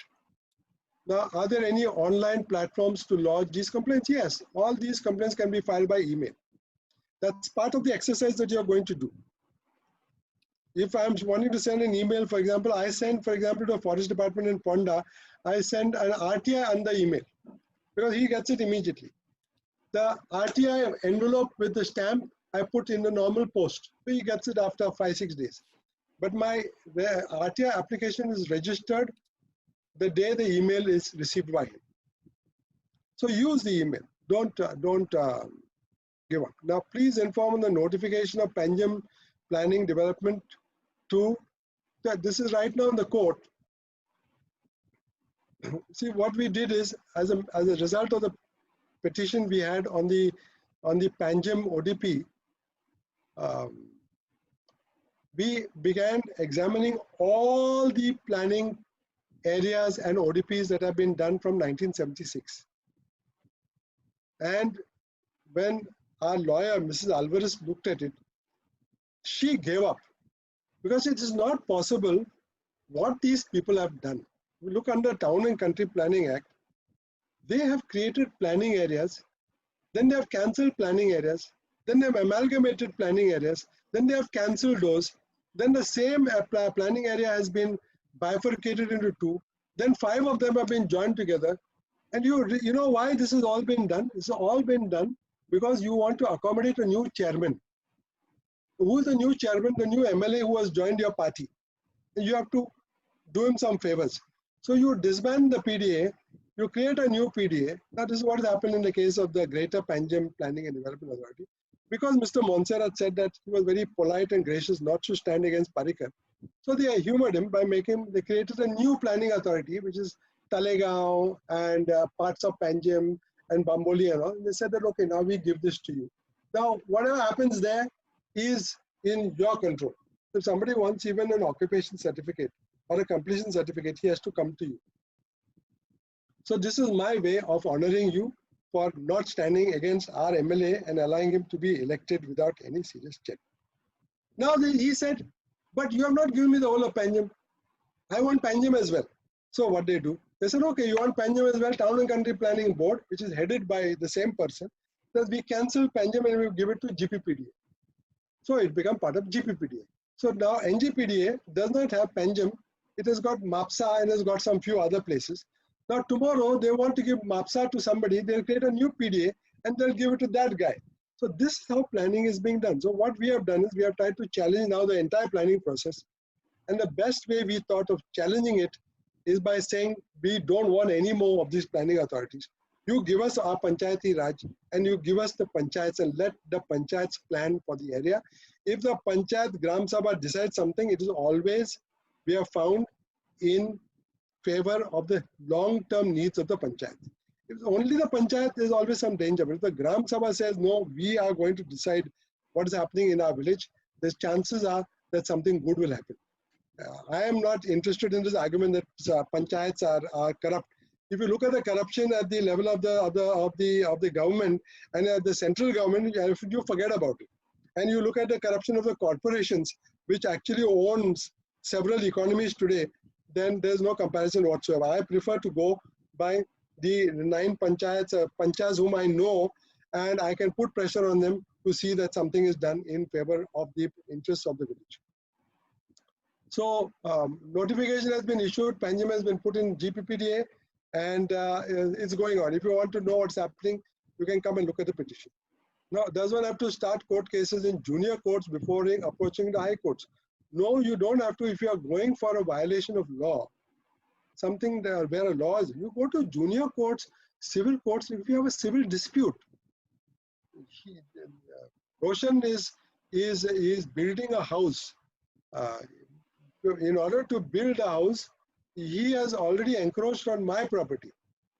Now, are there any online platforms to lodge these complaints? Yes, all these complaints can be filed by email. That's part of the exercise that you're going to do. If I'm wanting to send an email, for example, I send, for example, to the Forest Department in Ponda, I send an RTI on the email because he gets it immediately. The RTI envelope with the stamp, I put in the normal post. So he gets it after 5-6 days. But my RTI application is registered the day the email is received by him. So use the email. Don't give up. Now, please inform on the notification of Panjim Planning Development to that. This is right now in the court. See, what we did is, as a result of the petition we had on the Panjim ODP, we began examining all the planning areas and ODPs that have been done from 1976. And when our lawyer, Mrs. Alvarez, looked at it, she gave up because it is not possible what these people have done. We look under Town and Country Planning Act. They have created planning areas, then they have cancelled planning areas, then they have amalgamated planning areas, then they have cancelled those, then the same planning area has been bifurcated into 2, then 5 of them have been joined together. And you know why this has all been done? It's all been done because you want to accommodate a new chairman. Who is the new chairman? The new MLA who has joined your party. And you have to do him some favors. So you disband the PDA, you create a new PDA. Now this is what has happened in the case of the Greater Panjim Planning and Development Authority. Because Mr. Montserrat said that he was very polite and gracious not to stand against Parikar. So they humored him by they created a new planning authority, which is Talegaon and parts of Panjim and Bamboli and all. And they said that, okay, now we give this to you. Now, whatever happens there is in your control. If somebody wants even an occupation certificate or a completion certificate, he has to come to you. So this is my way of honoring you for not standing against our MLA and allowing him to be elected without any serious check. Now he said, but you have not given me the whole of Panjim. I want Panjim as well. So what they do, they said, okay, you want Panjim as well, Town and Country Planning Board, which is headed by the same person, that we cancel Panjim and we give it to GPPDA. So it became part of GPPDA. So now NGPDA does not have Panjim. It has got MAPSA and has got some few other places. Now tomorrow they want to give MAPSA to somebody, they'll create a new PDA and they'll give it to that guy. So this is how planning is being done. So what we have done is we have tried to challenge now the entire planning process. And the best way we thought of challenging it is by saying we don't want any more of these planning authorities. You give us our Panchayati Raj and you give us the Panchayats and let the Panchayats plan for the area. If the Panchayat Gram Sabha decides something, it is always, we have found, in favor of the long-term needs of the Panchayat. If only the Panchayat, there is always some danger. But if the Gram Sabha says, no, we are going to decide what is happening in our village, the chances are that something good will happen. I am not interested in this argument that Panchayats are corrupt. If you look at the corruption at the level of the government and at the central government, you forget about it. And you look at the corruption of the corporations, which actually owns several economies today, then there's no comparison whatsoever. I prefer to go by the 9 panchayats whom I know, and I can put pressure on them to see that something is done in favor of the interests of the village. So notification has been issued, Panjim has been put in GPPDA, and it's going on. If you want to know what's happening, you can come and look at the petition. Now, does one have to start court cases in junior courts before approaching the high courts? No, you don't have to. If you are going for a violation of law, something where a law is, you go to junior courts, civil courts. If you have a civil dispute, Roshan is building a house. Uh, in order to build a house, he has already encroached on my property.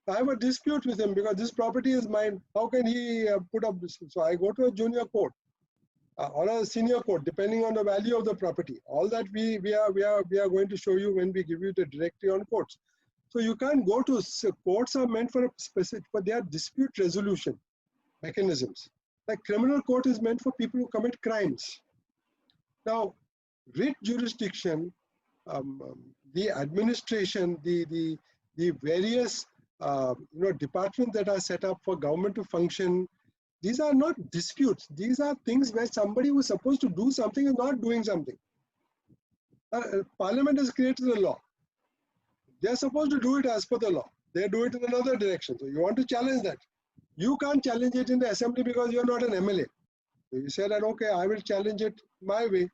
I have a dispute with him because this property is mine. How can he put up this? So I go to a junior court or a senior court, depending on the value of the property. All that we are going to show you when we give you the directory on courts. So you can't go to courts are meant for a specific, but they are dispute resolution mechanisms. Like criminal court is meant for people who commit crimes. Now, writ jurisdiction, the administration, the various departments that are set up for government to function, these are not disputes. These are things where somebody who is supposed to do something is not doing something. Parliament has created a law. They are supposed to do it as per the law. They do it in another direction. So you want to challenge that. You can't challenge it in the assembly because you're not an MLA. So you say that, okay, I will challenge it my way.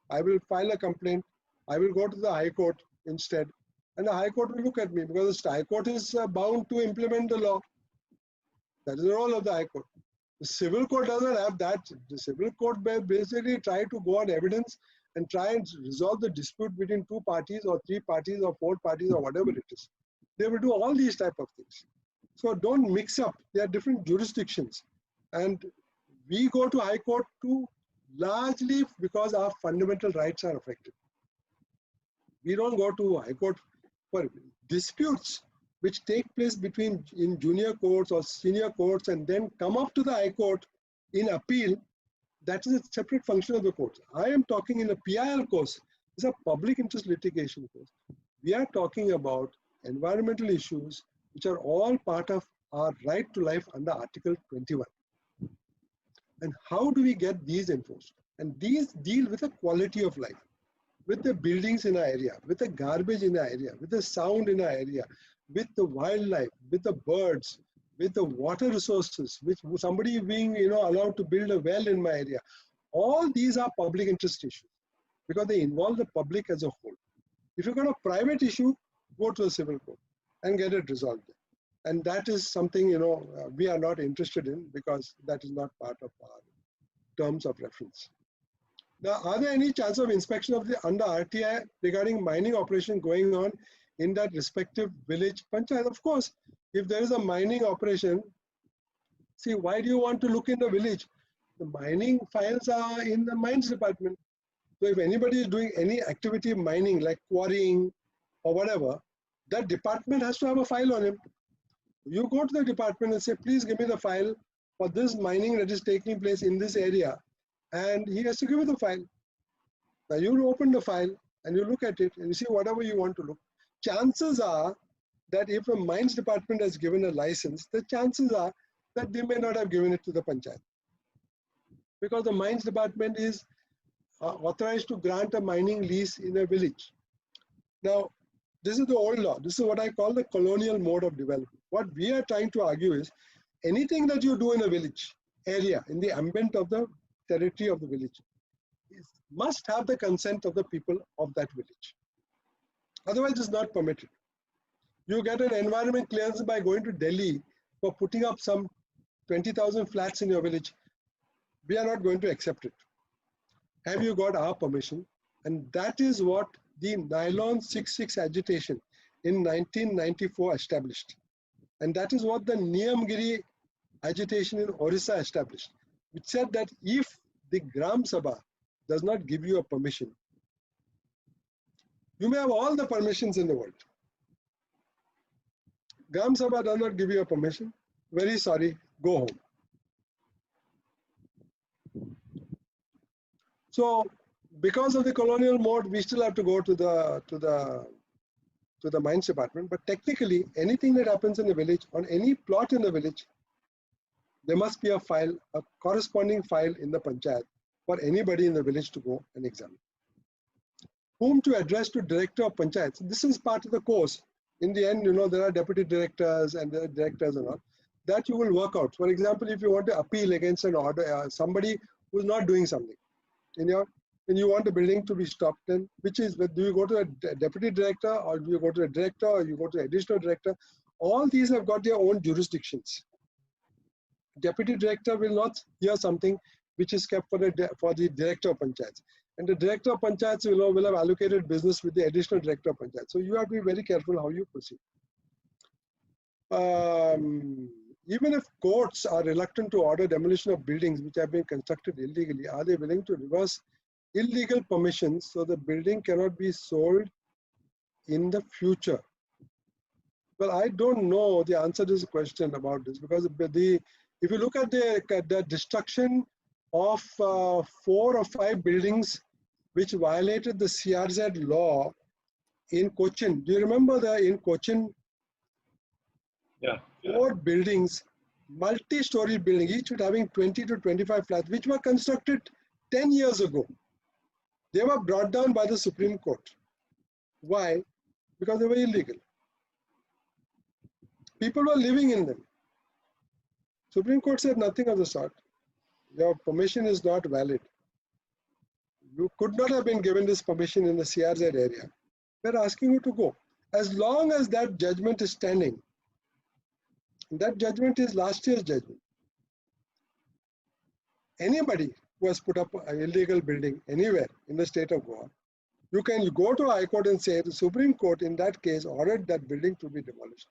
I will file a complaint. I will go to the High Court instead. And the High Court will look at me because the High Court is bound to implement the law. That is the role of the High Court. The civil court doesn't have that. The civil court basically try to go on evidence and try and resolve the dispute between two parties or three parties or four parties or whatever it is. They will do all these type of things. So don't mix up. There are different jurisdictions. And we go to High Court to largely because our fundamental rights are affected. We don't go to High Court for disputes which take place in junior courts or senior courts and then come up to the High Court in appeal. That is a separate function of the courts. I am talking in a PIL course. It's a public interest litigation course. We are talking about environmental issues which are all part of our right to life under Article 21. And how do we get these enforced? And these deal with the quality of life, with the buildings in our area, with the garbage in our area, with the sound in our area, with the wildlife, with the birds, with the water resources, with somebody being allowed to build a well in my area. All these are public interest issues because they involve the public as a whole. If you've got a private issue, go to a civil court and get it resolved there. And that is something we are not interested in because that is not part of our terms of reference. Now, are there any chance of inspection of the under RTI regarding mining operation going on in that respective village panchayat? Of course, if there is a mining operation, see, why do you want to look in the village? The mining files are in the mines department. So if anybody is doing any activity of mining like quarrying or whatever, that department has to have a file on him. You go to the department and say, please give me the file for this mining that is taking place in this area. And he has to give you the file. Now you open the file and you look at it and you see whatever you want to look. Chances are that if a mines department has given a license, the chances are that they may not have given it to the panchayat. Because the mines department is authorized to grant a mining lease in a village. Now, this is the old law. This is what I call the colonial mode of development. What we are trying to argue is anything that you do in a village area, in the ambient of the territory of the village, must have the consent of the people of that village. Otherwise, it's not permitted. You get an environment clearance by going to Delhi for putting up some 20,000 flats in your village. We are not going to accept it. Have you got our permission? And that is what the Nylon 66 agitation in 1994 established. And that is what the Niyamgiri agitation in Orissa established, which said that if the Gram Sabha does not give you a permission, you may have all the permissions in the world. Gram Sabha does not give you a permission. Very sorry, go home. So, because of the colonial mode, we still have to go to the mines department. But technically, anything that happens in the village, on any plot in the village, there must be a file, a corresponding file in the panchayat for anybody in the village to go and examine. Whom to address to director of panchayats? This is part of the course. In the end, there are deputy directors and there are directors and all. that you will work out. For example, if you want to appeal against an order, somebody who's not doing something, and you want the building to be stopped, then which is, do you go to a deputy director, or do you go to a director, or you go to an additional director? All these have got their own jurisdictions. Deputy director will not hear something which is kept for the director of panchayats, and the director of panchayats will have allocated business with the additional director of panchayats. So you have to be very careful how you proceed. Even if courts are reluctant to order demolition of buildings which have been constructed illegally, are they willing to reverse illegal permissions so the building cannot be sold in the future? Well, I don't know the answer to this question about this, because if you look at the destruction of 4 or 5 buildings which violated the CRZ law in Cochin. Do you remember in Cochin? Yeah. 4 buildings, multi-story building, each with having 20 to 25 flats, which were constructed 10 years ago. They were brought down by the Supreme Court. Why? Because they were illegal. People were living in them. Supreme Court said nothing of the sort. Your permission is not valid. You could not have been given this permission in the CRZ area. We're asking you to go. As long as that judgment is standing, that judgment is last year's judgment. Anybody who has put up an illegal building anywhere in the state of Goa, you can go to High Court and say the Supreme Court in that case ordered that building to be demolished.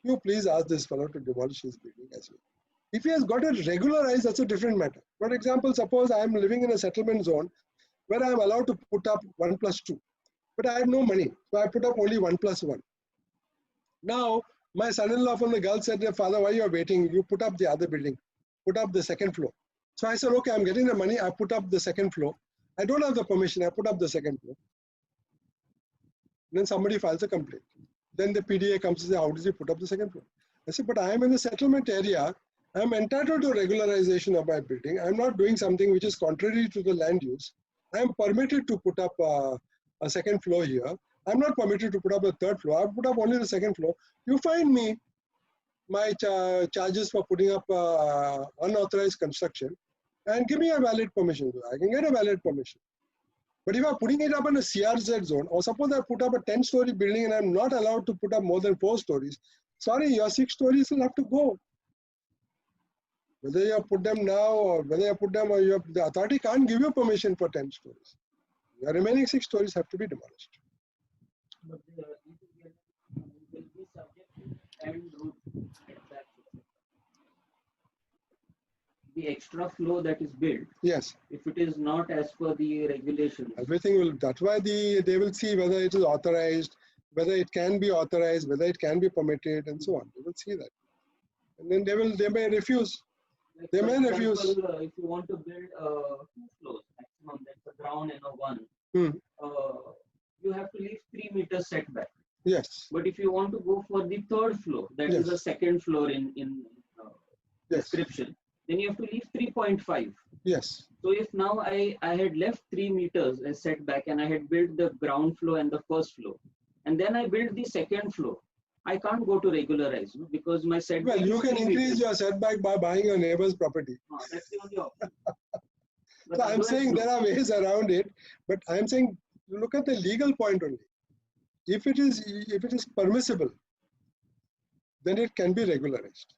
You please ask this fellow to demolish his building as well. If he has got it regularized, that's a different matter. For example, suppose I am living in a settlement zone where I am allowed to put up 1+2, but I have no money, so I put up only 1+1. Now, my son-in-law from the Gulf said, "Father, why you are waiting? You put up the other building, put up the second floor." So I said, "Okay, I'm getting the money. I put up the second floor. I don't have the permission. I put up the second floor." Then somebody files a complaint. Then the PDA comes and says, "How does he put up the second floor?" I said, "But I am in the settlement area. I am entitled to regularization of my building. I am not doing something which is contrary to the land use. I am permitted to put up a second floor here. I am not permitted to put up a third floor. I put up only the second floor. You find me my charges for putting up unauthorized construction and give me a valid permission. I can get a valid permission. But if I'm putting it up in a CRZ zone, or suppose I put up a 10-story building and I'm not allowed to put up more than 4 stories, sorry, your 6 stories will have to go. Whether you put them now or whether you put them, or the authority can't give you permission for 10 stories. Your remaining 6 stories have to be demolished." But will be subject to end route setbacks. The extra flow that is built, Yes. if it is not as per the regulations. Everything will, that's why they will see whether it is authorized, whether it can be authorized, whether it can be permitted, and so on. They will see that. And then they may refuse. Like They may example, refuse. If you want to build 2 floors maximum, that's a ground and a 1, you have to leave 3 meters setback. Yes. But if you want to go for the 3rd floor, that is the 2nd floor in description, then you have to leave 3.5. Yes. So if now I had left 3 meters as setback and I had built the ground floor and the 1st floor, and then I built the 2nd floor, I can't go to regularize because my setback. Well, you can increase your setback by buying your neighbor's property. That's the only option. So I'm saying there are ways around it, but I'm saying look at the legal point only. If it is permissible, then it can be regularized.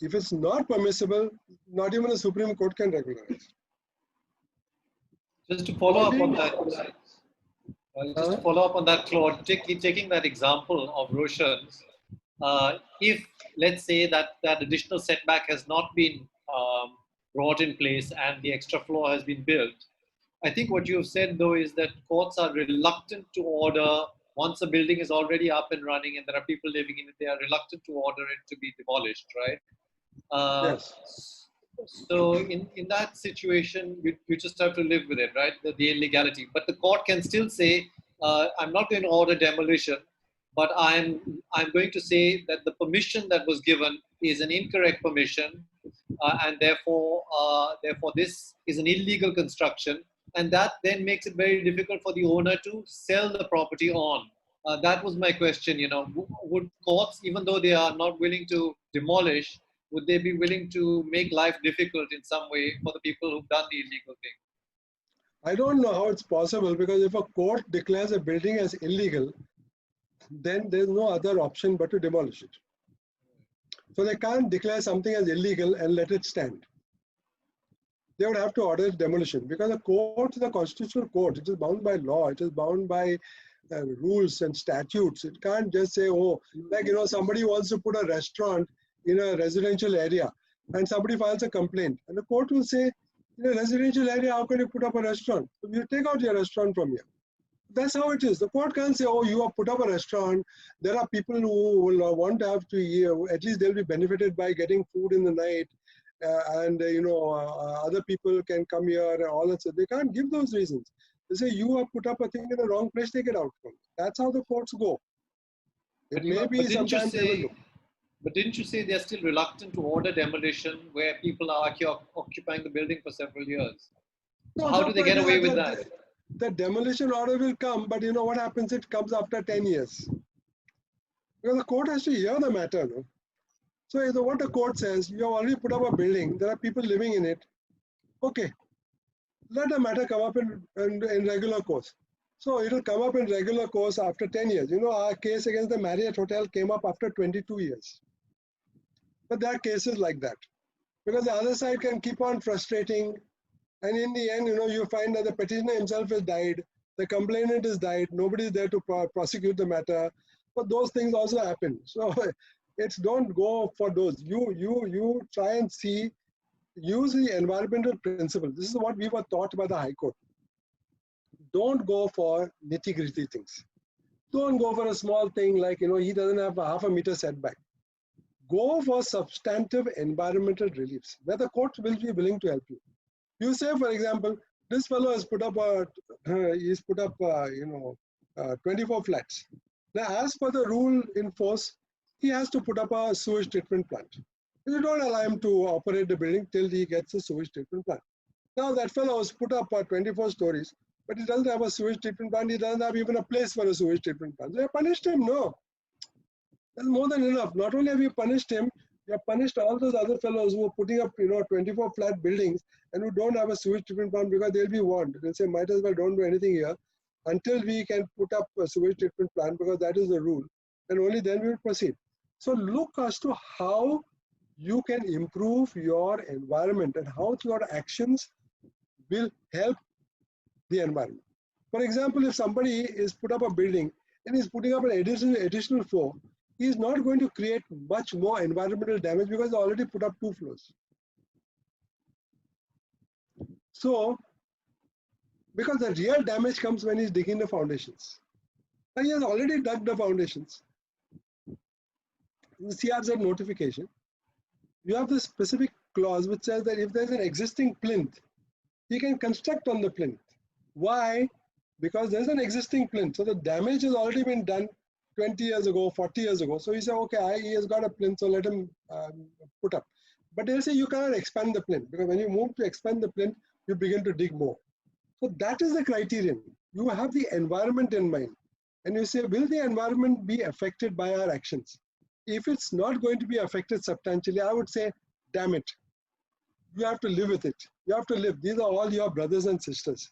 If it's not permissible, not even the Supreme Court can regularize. Just to follow up on that, Claude, taking that example of Roshan's, if let's say that additional setback has not been brought in place and the extra floor has been built, I think what you've said though is that courts are reluctant to order, once a building is already up and running and there are people living in it, they are reluctant to order it to be demolished, right? Yes. So in that situation, you just have to live with it, right? The illegality. But the court can still say, I'm not going to order demolition, but I'm going to say that the permission that was given is an incorrect permission, and therefore this is an illegal construction, and that then makes it very difficult for the owner to sell the property on. That was my question. Would courts, even though they are not willing to demolish, would they be willing to make life difficult in some way for the people who've done the illegal thing? I don't know how it's possible, because if a court declares a building as illegal, then there's no other option but to demolish it. So they can't declare something as illegal and let it stand. They would have to order demolition, because the court is a constitutional court. It is bound by law. It is bound by rules and statutes. It can't just say, oh, like, somebody wants to put a restaurant in a residential area and somebody files a complaint. And the court will say, in a residential area, how can you put up a restaurant? So you take out your restaurant from here. That's how it is. The court can't say, oh, you have put up a restaurant. There are people who will want to have to eat. At least they'll be benefited by getting food in the night. Other people can come here and all that stuff. They can't give those reasons. They say, you have put up a thing in the wrong place, take it out from. That's how the courts go. It may be sometimes they will look. But didn't you say they're still reluctant to order demolition where people are occupying the building for several years? So how do they get away with that? The demolition order will come, but you know what happens? It comes after 10 years. Because the court has to hear the matter. No? So what the court says, you have already put up a building, there are people living in it. Okay, let the matter come up in regular course. So it will come up in regular course after 10 years. Our case against the Marriott Hotel came up after 22 years. But there are cases like that. Because the other side can keep on frustrating. And in the end, you find that the petitioner himself has died. The complainant has died. Nobody is there to prosecute the matter. But those things also happen. So don't go for those. You try and use the environmental principle. This is what we were taught by the High Court. Don't go for nitty-gritty things. Don't go for a small thing like, he doesn't have a half a meter setback. Go for substantive environmental reliefs where the court will be willing to help you. You say, for example, this fellow has put up 24 flats. Now, as per the rule in force, he has to put up a sewage treatment plant. You don't allow him to operate the building till he gets a sewage treatment plant. Now, that fellow has put up 24 stories, but he doesn't have a sewage treatment plant. He doesn't have even a place for a sewage treatment plant. So you punished him? No. That's more than enough. Not only have you punished him, you have punished all those other fellows who are putting up 24 flat buildings and who don't have a sewage treatment plant, because they'll be warned. They'll say, might as well don't do anything here until we can put up a sewage treatment plant, because that is the rule. And only then we will proceed. So look as to how you can improve your environment and how your actions will help the environment. For example, if somebody is put up a building and is putting up an additional floor, he is not going to create much more environmental damage because he already put up 2 floors. So, because the real damage comes when he's digging the foundations. And he has already dug the foundations. In the CRZ notification, you have this specific clause which says that if there's an existing plinth, he can construct on the plinth. Why? Because there's an existing plinth. So the damage has already been done 20 years ago, 40 years ago. So he said, okay, he has got a plinth, so let him put up. But they'll say you cannot expand the plinth, because when you move to expand the plinth, you begin to dig more. So that is the criterion. You have the environment in mind. And you say, will the environment be affected by our actions? If it's not going to be affected substantially, I would say, damn it. You have to live with it. You have to live. These are all your brothers and sisters.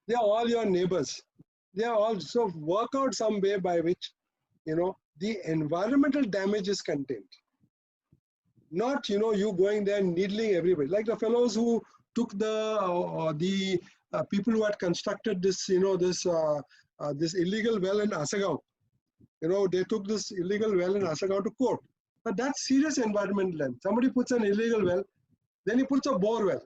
They are all your neighbors. They are all, so work out some way by which, the environmental damage is contained. Not, you going there and needling everybody. Like the fellows who took the people who had constructed this, this illegal well in Asagaon. They took this illegal well in Asagaon to court. But that's serious environmental land. Somebody puts an illegal well, then he puts a bore well.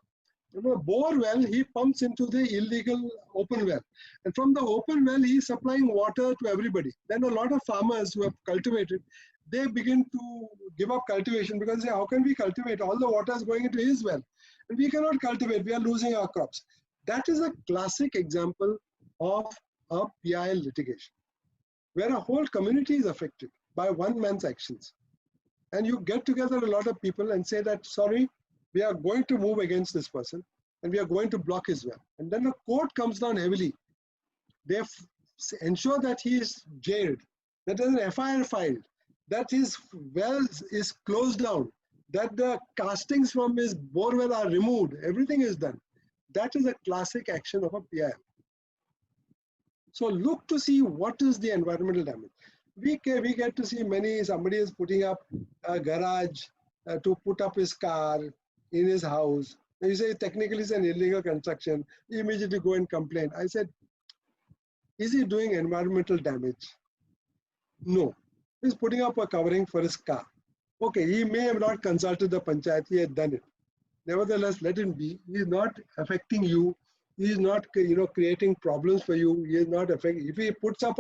Bore well, he pumps into the illegal open well. And from the open well, he is supplying water to everybody. Then a lot of farmers who have cultivated, they begin to give up cultivation because they say, how can we cultivate? All the water is going into his well. And we cannot cultivate, we are losing our crops. That is a classic example of a PIL litigation, where a whole community is affected by one man's actions. And you get together a lot of people and say that, sorry, we are going to move against this person and we are going to block his well. And then the court comes down heavily. They ensure that he is jailed, that there is an FIR filed, that his wells is closed down, that the castings from his borewell are removed, everything is done. That is a classic action of a PIL. So look to see what is the environmental damage. We get to see somebody is putting up a garage to put up his car in his house. And you say technically it's an illegal construction. You immediately go and complain. I said, is he doing environmental damage? No. He's putting up a covering for his car. Okay, he may have not consulted the panchayat, he had done it. Nevertheless, let him be. He is not affecting you. He is not, creating problems for you. He is not affecting. If he puts up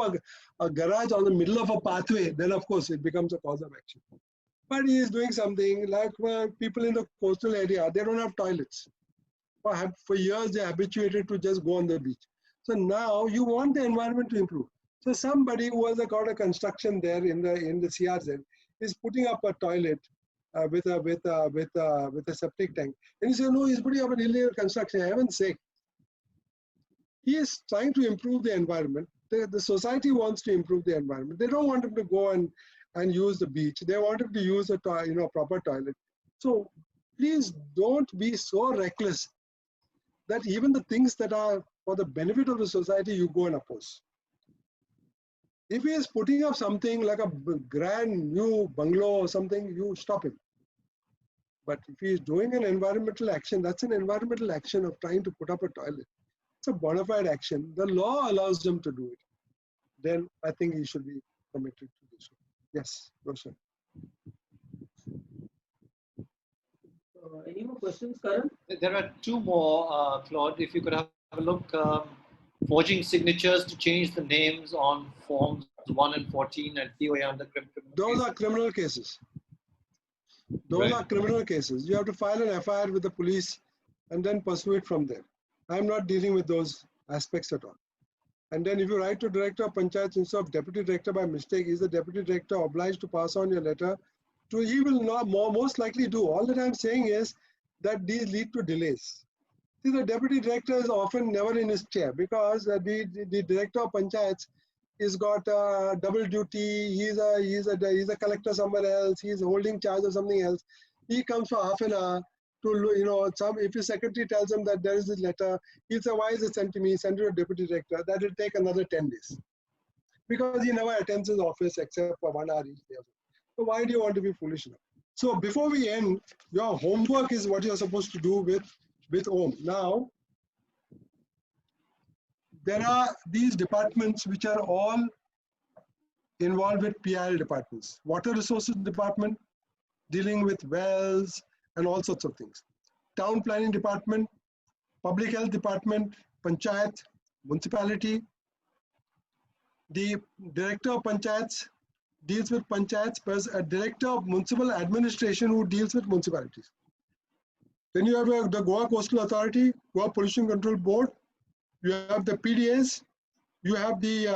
a garage on the middle of a pathway, then of course it becomes a cause of action. But he is doing something like people in the coastal area, they don't have toilets. For years, they're habituated to just go on the beach. So now you want the environment to improve. So somebody who has got a construction there in the CRZ is putting up a toilet with a septic tank, and you say no, he's putting up an illegal construction. Heaven's sake, he is trying to improve the environment. The society wants to improve the environment. They don't want him to go and use the beach. They want him to use a proper toilet. So please don't be so reckless that even the things that are for the benefit of the society, you go and oppose. If he is putting up something like a grand new bungalow or something, you stop him. But if he is doing an environmental action, that's an environmental action of trying to put up a toilet. It's a bona fide action. The law allows them to do it. Then I think he should be permitted to do so. Yes, Roshan. Any more questions, Karan? There are two more, Claude. If you could have a look. Forging signatures to change the names on forms 1 and 14 and POA under criminal Those cases. are criminal cases. Those Right. are criminal cases. You have to file an FIR with the police and then pursue it from there. I'm not dealing with those aspects at all. And then if you write to Director of Panchayat instead of Deputy Director by mistake, is the Deputy Director obliged to pass on your letter? He will not most likely do. All that I'm saying is that these lead to delays. See, the Deputy Director is often never in his chair because the Director of Panchayats is got double duty. He's a collector somewhere else. He's holding charge of something else. He comes for half an hour to if his secretary tells him that there is this letter, he'll say, why is it sent to me? Send it to a Deputy Director. That will take another 10 days because he never attends his office except for 1 hour each day. So why do you want to be foolish enough? So before we end, your homework is what you're supposed to do with OM. Now, there are these departments which are all involved with PIL departments. Water Resources Department, dealing with wells and all sorts of things. Town Planning Department, Public Health Department, Panchayat, Municipality. The Director of Panchayats deals with Panchayats, plus a Director of Municipal Administration who deals with municipalities. Then you have the Goa Coastal Authority, Goa Pollution Control Board, you have the PDAs, you have the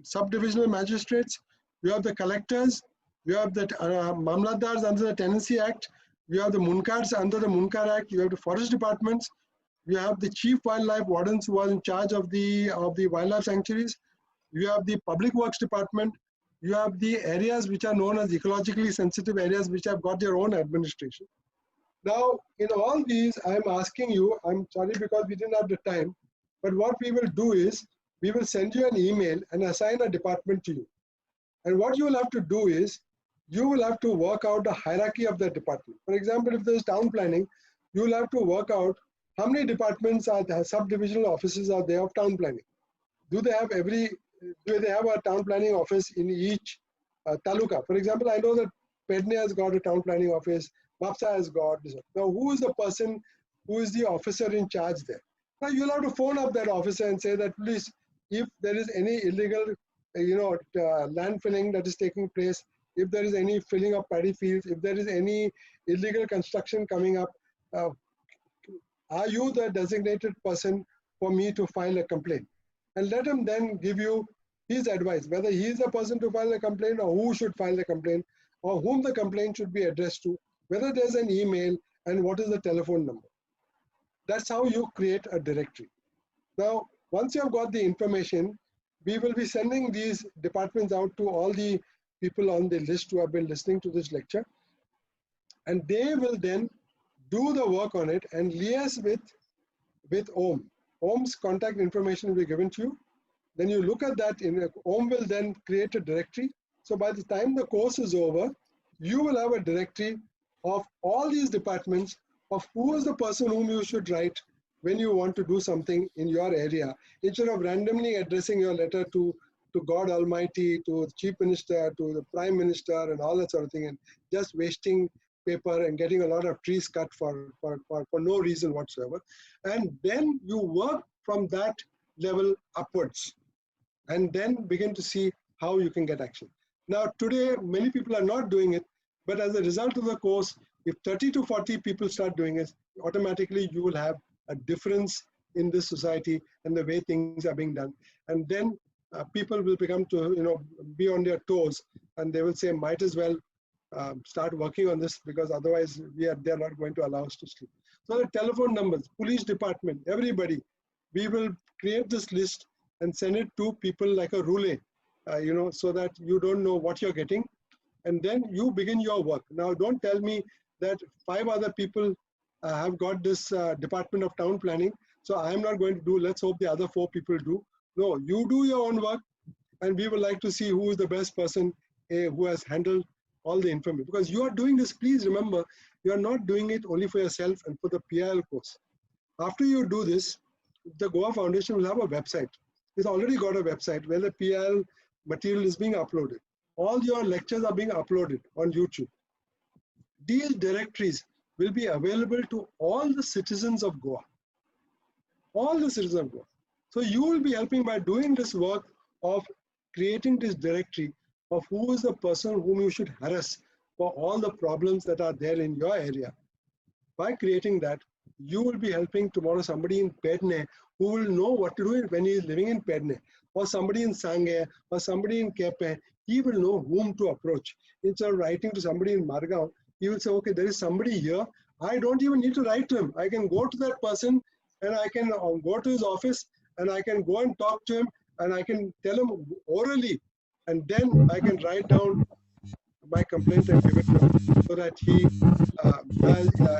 subdivisional magistrates, you have the collectors, you have the Mamlatdars under the Tenancy Act, you have the Munkars under the Munkar Act, you have the forest departments, you have the chief wildlife wardens who are in charge of the wildlife sanctuaries, you have the public works department, you have the areas which are known as ecologically sensitive areas which have got their own administration. Now, in all these, I'm asking you, I'm sorry because we didn't have the time, but what we will do is, we will send you an email and assign a department to you. And what you will have to do is, you will have to work out the hierarchy of that department. For example, if there's town planning, you will have to work out how many departments are there, subdivisional offices are there of town planning. Do they have a town planning office in each taluka? For example, I know that Pedne has got a town planning office, Mapsa has got this. Now, who is the person who is the officer in charge there? Now, you'll have to phone up that officer and say that, please, if there is any illegal, land filling that is taking place, if there is any filling of paddy fields, if there is any illegal construction coming up, are you the designated person for me to file a complaint? And let him then give you his advice, whether he is the person to file a complaint or who should file the complaint or whom the complaint should be addressed to, whether there's an email and what is the telephone number. That's how you create a directory. Now, once you have got the information, we will be sending these departments out to all the people on the list who have been listening to this lecture, and they will then do the work on it and liaise with OM. OM's contact information will be given to you. Then you look at that, OM will then create a directory. So by the time the course is over, you will have a directory of all these departments of who is the person whom you should write when you want to do something in your area, instead of randomly addressing your letter to God Almighty, to the Chief Minister, to the Prime Minister, and all that sort of thing, and just wasting paper and getting a lot of trees cut for no reason whatsoever. And then you work from that level upwards, and then begin to see how you can get action. Now, today, many people are not doing it, but as a result of the course, if 30 to 40 people start doing it, automatically you will have a difference in this society and the way things are being done. And then people will become to, be on their toes, and they will say, might as well start working on this, because otherwise they're not going to allow us to sleep. So the telephone numbers, police department, everybody, we will create this list and send it to people like a roulette, so that you don't know what you're getting, and then you begin your work. Now, don't tell me that 5 other people have got this Department of Town Planning, so I'm not going to do, let's hope the other 4 people do. No, you do your own work, and we would like to see who is the best person who has handled all the information. Because you are doing this, please remember, you are not doing it only for yourself and for the PIL course. After you do this, the Goa Foundation will have a website. It's already got a website where the PIL material is being uploaded. All your lectures are being uploaded on YouTube. These directories will be available to all the citizens of Goa. All the citizens of Goa. So you will be helping by doing this work of creating this directory of who is the person whom you should harass for all the problems that are there in your area. By creating that, you will be helping tomorrow somebody in Pedne who will know what to do when he is living in Pedne, or somebody in Sangay, or somebody in Kepe. He will know whom to approach. Instead of writing to somebody in Margao, he will say, okay, there is somebody here. I don't even need to write to him. I can go to that person, and I can go to his office, and I can go and talk to him, and I can tell him orally, and then I can write down my complaint and give it to him, so that he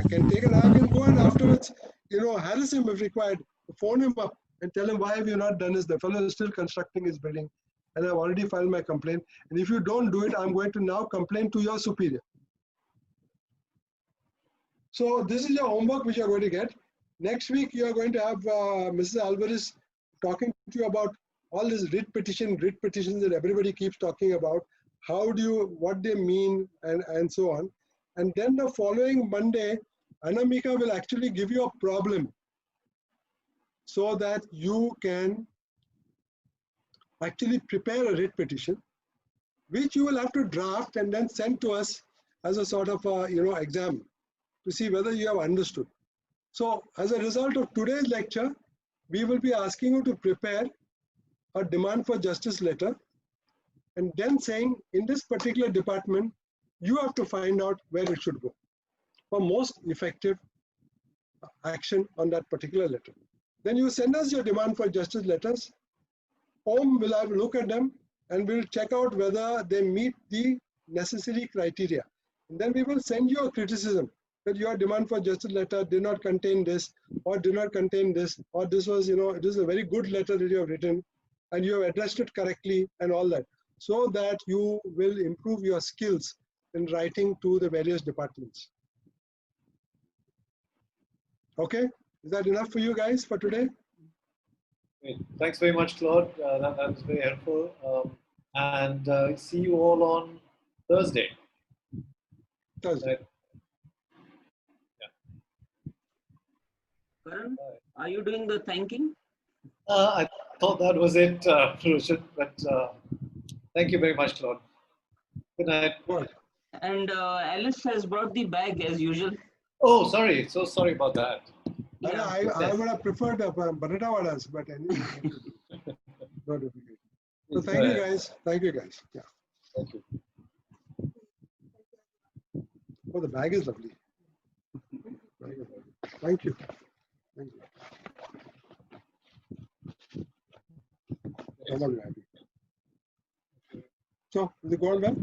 can take it. I can go and afterwards, harass him if required, phone him up and tell him, why have you not done this? The fellow is still constructing his building, and I've already filed my complaint. And if you don't do it, I'm going to now complain to your superior. So this is your homework which you're going to get. Next week, you're going to have Mrs. Alvarez talking to you about all this writ petitions that everybody keeps talking about. What they mean, and so on. And then the following Monday, Anamika will actually give you a problem so that you can actually prepare a writ petition, which you will have to draft and then send to us as a sort of exam to see whether you have understood. So as a result of today's lecture, we will be asking you to prepare a demand for justice letter, and then saying, in this particular department, you have to find out where it should go for most effective action on that particular letter. Then you send us your demand for justice letters. OM will have a look at them, and we'll check out whether they meet the necessary criteria. And then we will send you a criticism that your demand for justice letter did not contain this, or did not contain this, or this was, it is a very good letter that you have written, and you have addressed it correctly, and all that, so that you will improve your skills in writing to the various departments. Okay, is that enough for you guys for today? Great. Thanks very much, Claude. That was very helpful. And see you all on Thursday. Thursday. Right. Karan, are you doing the thanking? I thought that was it, Rushit, but thank you very much, Claude. Good night. Good. And Alice has brought the bag as usual. Oh, sorry. So sorry about that. Yeah. I would have preferred Banana Vadas, but anyway. Not difficult. So thank you guys. Thank you guys. Yeah. Thank you. Oh, the bag is lovely. Thank you. Thank you. I'm not happy. So, is it going well?